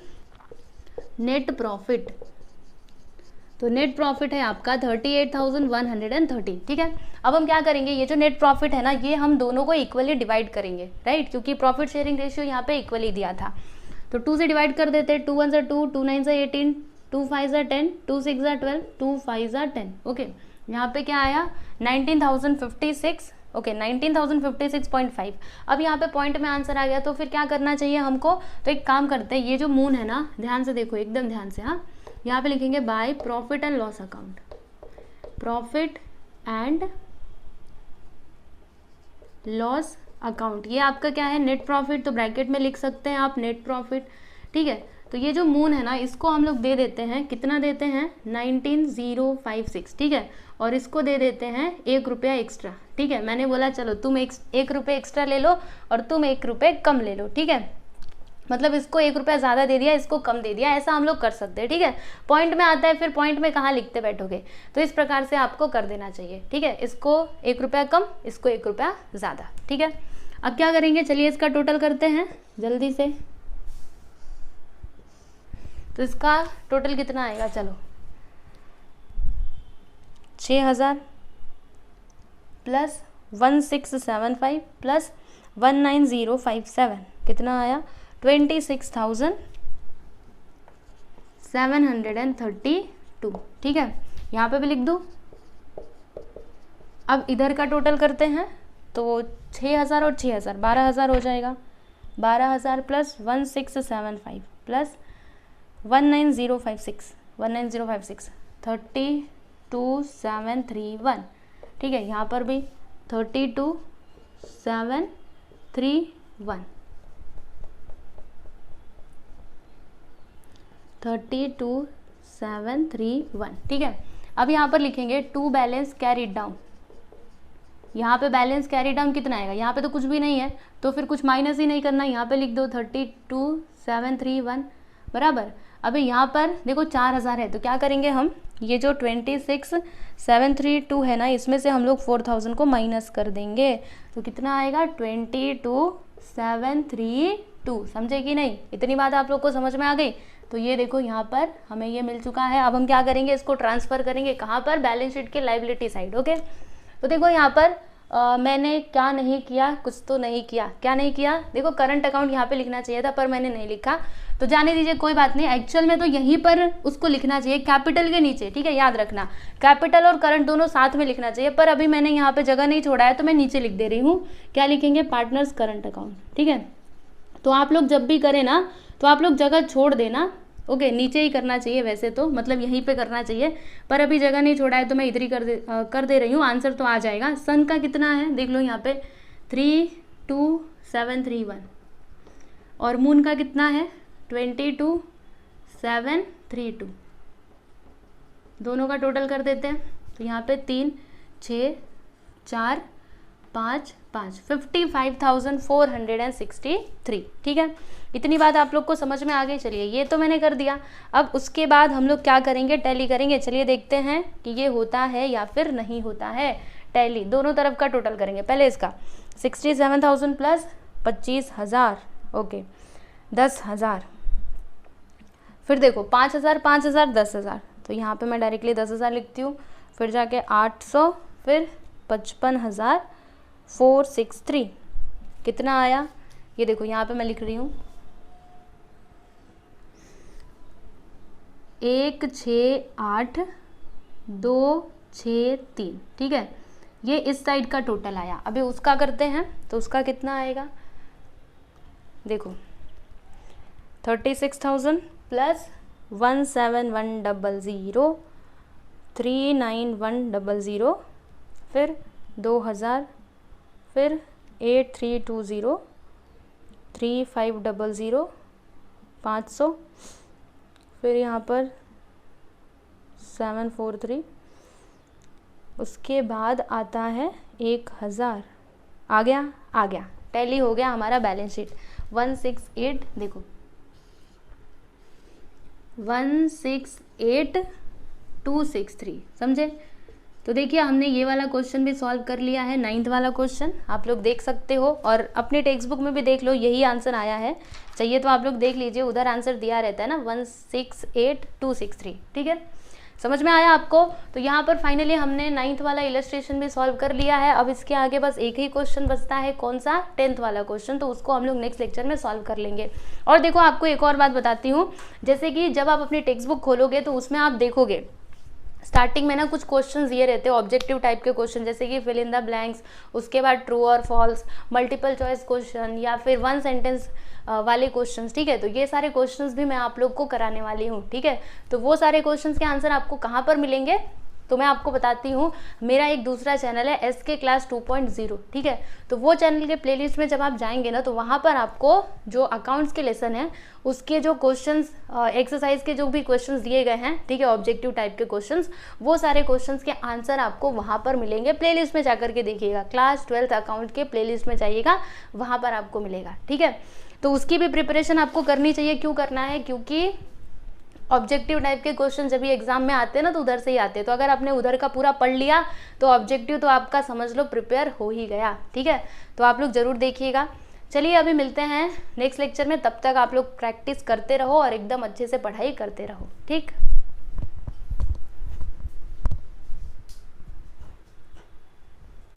नेट प्रॉफिट। तो नेट प्रॉफिट है आपका 38,130, ठीक है। अब हम क्या करेंगे, ये जो नेट प्रॉफिट है ना ये हम दोनों को इक्वली डिवाइड करेंगे, राइट, क्योंकि प्रॉफिट शेयरिंग रेशियो यहाँ पे इक्वली दिया था। तो 2 से डिवाइड कर देते हैं, 2 1 ज़ा 2, 2 9 ज़ा 18, 2 5 ज़ा 10, 2 6 ज़ा 12, 2 5 ज़ा 10, ओके। यहाँ पे क्या आया 19,056, ओके 19,056.5। अब यहाँ पे पॉइंट में आंसर आ गया, तो फिर क्या करना चाहिए हमको, तो एक काम करते हैं, ये जो मून है ना, ध्यान से देखो एकदम ध्यान से, हाँ, यहाँ पे लिखेंगे by profit and loss account, profit and loss account. ये आपका क्या है, नेट प्रॉफिट, तो ब्रैकेट में लिख सकते हैं आप नेट प्रॉफिट, ठीक है। तो ये जो मून है ना इसको हम लोग दे देते हैं, कितना देते हैं 19,056, ठीक है, और इसको दे देते हैं 1 रुपया एक्स्ट्रा, ठीक है। मैंने बोला चलो तुम 1 रुपये एक्स्ट्रा ले लो और तुम 1 रुपये कम ले लो, ठीक है, मतलब इसको 1 रुपया ज़्यादा दे दिया, इसको कम दे दिया, ऐसा हम लोग कर सकते हैं, ठीक है। पॉइंट में आता है, फिर पॉइंट में कहाँ लिखते बैठोगे, तो इस प्रकार से आपको कर देना चाहिए, ठीक है। इसको 1 रुपया कम, इसको 1 रुपया ज़्यादा, ठीक है। अब क्या करेंगे, चलिए इसका टोटल करते हैं जल्दी से। तो इसका टोटल कितना आएगा, चलो 6,000 प्लस 1675 प्लस 19057, कितना आया 26,732, ठीक है। यहाँ पे भी लिख दूँ। अब इधर का टोटल करते हैं तो 6000 और 6000 12000 हो जाएगा। 12000 प्लस 1675 प्लस 19056 32731। ठीक है, यहाँ पर भी 32731 32731। ठीक है, अब यहाँ पर लिखेंगे टू बैलेंस कैरीड डाउन। यहाँ पे बैलेंस कैरी डाउन कितना आएगा, यहाँ पे तो कुछ भी नहीं है तो फिर कुछ माइनस ही नहीं करना, यहाँ पे लिख दो 32731 बराबर। अभी यहाँ पर देखो 4000 है तो क्या करेंगे हम, ये जो 26732 है ना, इसमें से हम लोग 4000 को माइनस कर देंगे तो कितना आएगा 22732। समझे कि नहीं, इतनी बात आप लोग को समझ में आ गई। तो ये देखो यहाँ पर हमें ये मिल चुका है। अब हम क्या करेंगे, इसको ट्रांसफर करेंगे कहाँ पर, बैलेंस शीट के लायबिलिटी साइड। ओके, तो देखो यहाँ पर मैंने क्या नहीं किया, कुछ तो नहीं किया। क्या नहीं किया, देखो करंट अकाउंट यहाँ पे लिखना चाहिए था पर मैंने नहीं लिखा, तो जाने दीजिए, कोई बात नहीं। एक्चुअल में तो यहीं पर उसको लिखना चाहिए कैपिटल के नीचे। ठीक है, याद रखना कैपिटल और करंट दोनों साथ में लिखना चाहिए, पर अभी मैंने यहाँ पे जगह नहीं छोड़ा है तो मैं नीचे लिख दे रही हूँ। क्या लिखेंगे, पार्टनर्स करंट अकाउंट। ठीक है, तो आप लोग जब भी करें ना तो आप लोग जगह छोड़ देना। ओके, नीचे ही करना चाहिए वैसे तो, मतलब यहीं पे करना चाहिए, पर अभी जगह नहीं छोड़ा है तो मैं इधर ही कर दे रही हूँ। आंसर तो आ जाएगा। सन का कितना है देख लो यहाँ पे 32731 और मून का कितना है 22732। दोनों का टोटल कर देते हैं तो यहाँ पे 3 6 4 5 5 55,463। ठीक है, इतनी बात आप लोग को समझ में आ गई। चलिए ये तो मैंने कर दिया। अब उसके बाद हम लोग क्या करेंगे, टैली करेंगे। चलिए देखते हैं कि ये होता है या फिर नहीं होता है। टैली दोनों तरफ का टोटल करेंगे। पहले इसका 67,000 प्लस 25,000। ओके, 10,000। फिर देखो 5,000 5,000 10,000, तो यहाँ पे मैं डायरेक्टली 10,000 लिखती हूँ। फिर जाके 800, फिर 55,463। कितना आया, ये देखो यहाँ पे मैं लिख रही हूँ 168263। ठीक है, ये इस साइड का टोटल आया। अभी उसका करते हैं तो उसका कितना आएगा, देखो 36,000 प्लस 17100 39100, फिर 2,000, फिर 8320 3500 500, फिर यहाँ पर 743। उसके बाद आता है 1,000। आ गया, आ गया, टैली हो गया हमारा बैलेंस शीट। 168 देखो 168263। समझे, तो देखिए हमने ये वाला क्वेश्चन भी सॉल्व कर लिया है। 9th वाला क्वेश्चन आप लोग देख सकते हो और अपने टेक्स्ट बुक में भी देख लो, यही आंसर आया है। चाहिए तो आप लोग देख लीजिए, उधर आंसर दिया रहता है ना 168263। ठीक है, समझ में आया आपको। तो यहाँ पर फाइनली हमने 9th वाला इलस्ट्रेशन भी सॉल्व कर लिया है। अब इसके आगे बस एक ही क्वेश्चन बचता है, कौन सा, 10th वाला क्वेश्चन, तो उसको हम लोग नेक्स्ट लेक्चर में सॉल्व कर लेंगे। और देखो आपको एक और बात बताती हूँ, जैसे कि जब आप अपनी टेक्स्ट बुक खोलोगे तो उसमें आप देखोगे स्टार्टिंग में ना कुछ क्वेश्चंस ये रहते हैं ऑब्जेक्टिव टाइप के क्वेश्चन, जैसे कि फिल इन द ब्लैंक्स, उसके बाद ट्रू और फॉल्स, मल्टीपल चॉइस क्वेश्चन या फिर वन सेंटेंस वाले क्वेश्चंस। ठीक है, तो ये सारे क्वेश्चंस भी मैं आप लोग को कराने वाली हूँ। ठीक है, तो वो सारे क्वेश्चंस के आंसर आपको कहाँ पर मिलेंगे तो मैं आपको बताती हूँ। मेरा एक दूसरा चैनल है SK क्लास 2.0। ठीक है, तो वो चैनल के प्लेलिस्ट में जब आप जाएंगे ना तो वहाँ पर आपको जो अकाउंट्स के लेसन है उसके जो क्वेश्चंस, एक्सरसाइज के जो भी क्वेश्चंस दिए गए हैं, ठीक है, ऑब्जेक्टिव टाइप के क्वेश्चंस, वो सारे क्वेश्चंस के आंसर आपको वहाँ पर मिलेंगे। प्लेलिस्ट में जाकर के देखिएगा, क्लास 12th अकाउंट के प्लेलिस्ट में जाइएगा, वहाँ पर आपको मिलेगा। ठीक है, तो उसकी भी प्रिपरेशन आपको करनी चाहिए। क्यों करना है, क्योंकि ऑब्जेक्टिव टाइप के क्वेश्चन जब भी एग्जाम में आते हैं ना तो उधर से ही आते हैं। तो अगर आपने उधर का पूरा पढ़ लिया तो ऑब्जेक्टिव तो आपका समझ लो प्रिपेयर हो ही गया। ठीक है, तो आप लोग जरूर देखिएगा। चलिए अभी मिलते हैं नेक्स्ट लेक्चर में, तब तक आप लोग प्रैक्टिस करते रहो और एकदम अच्छे से पढ़ाई करते रहो। ठीक।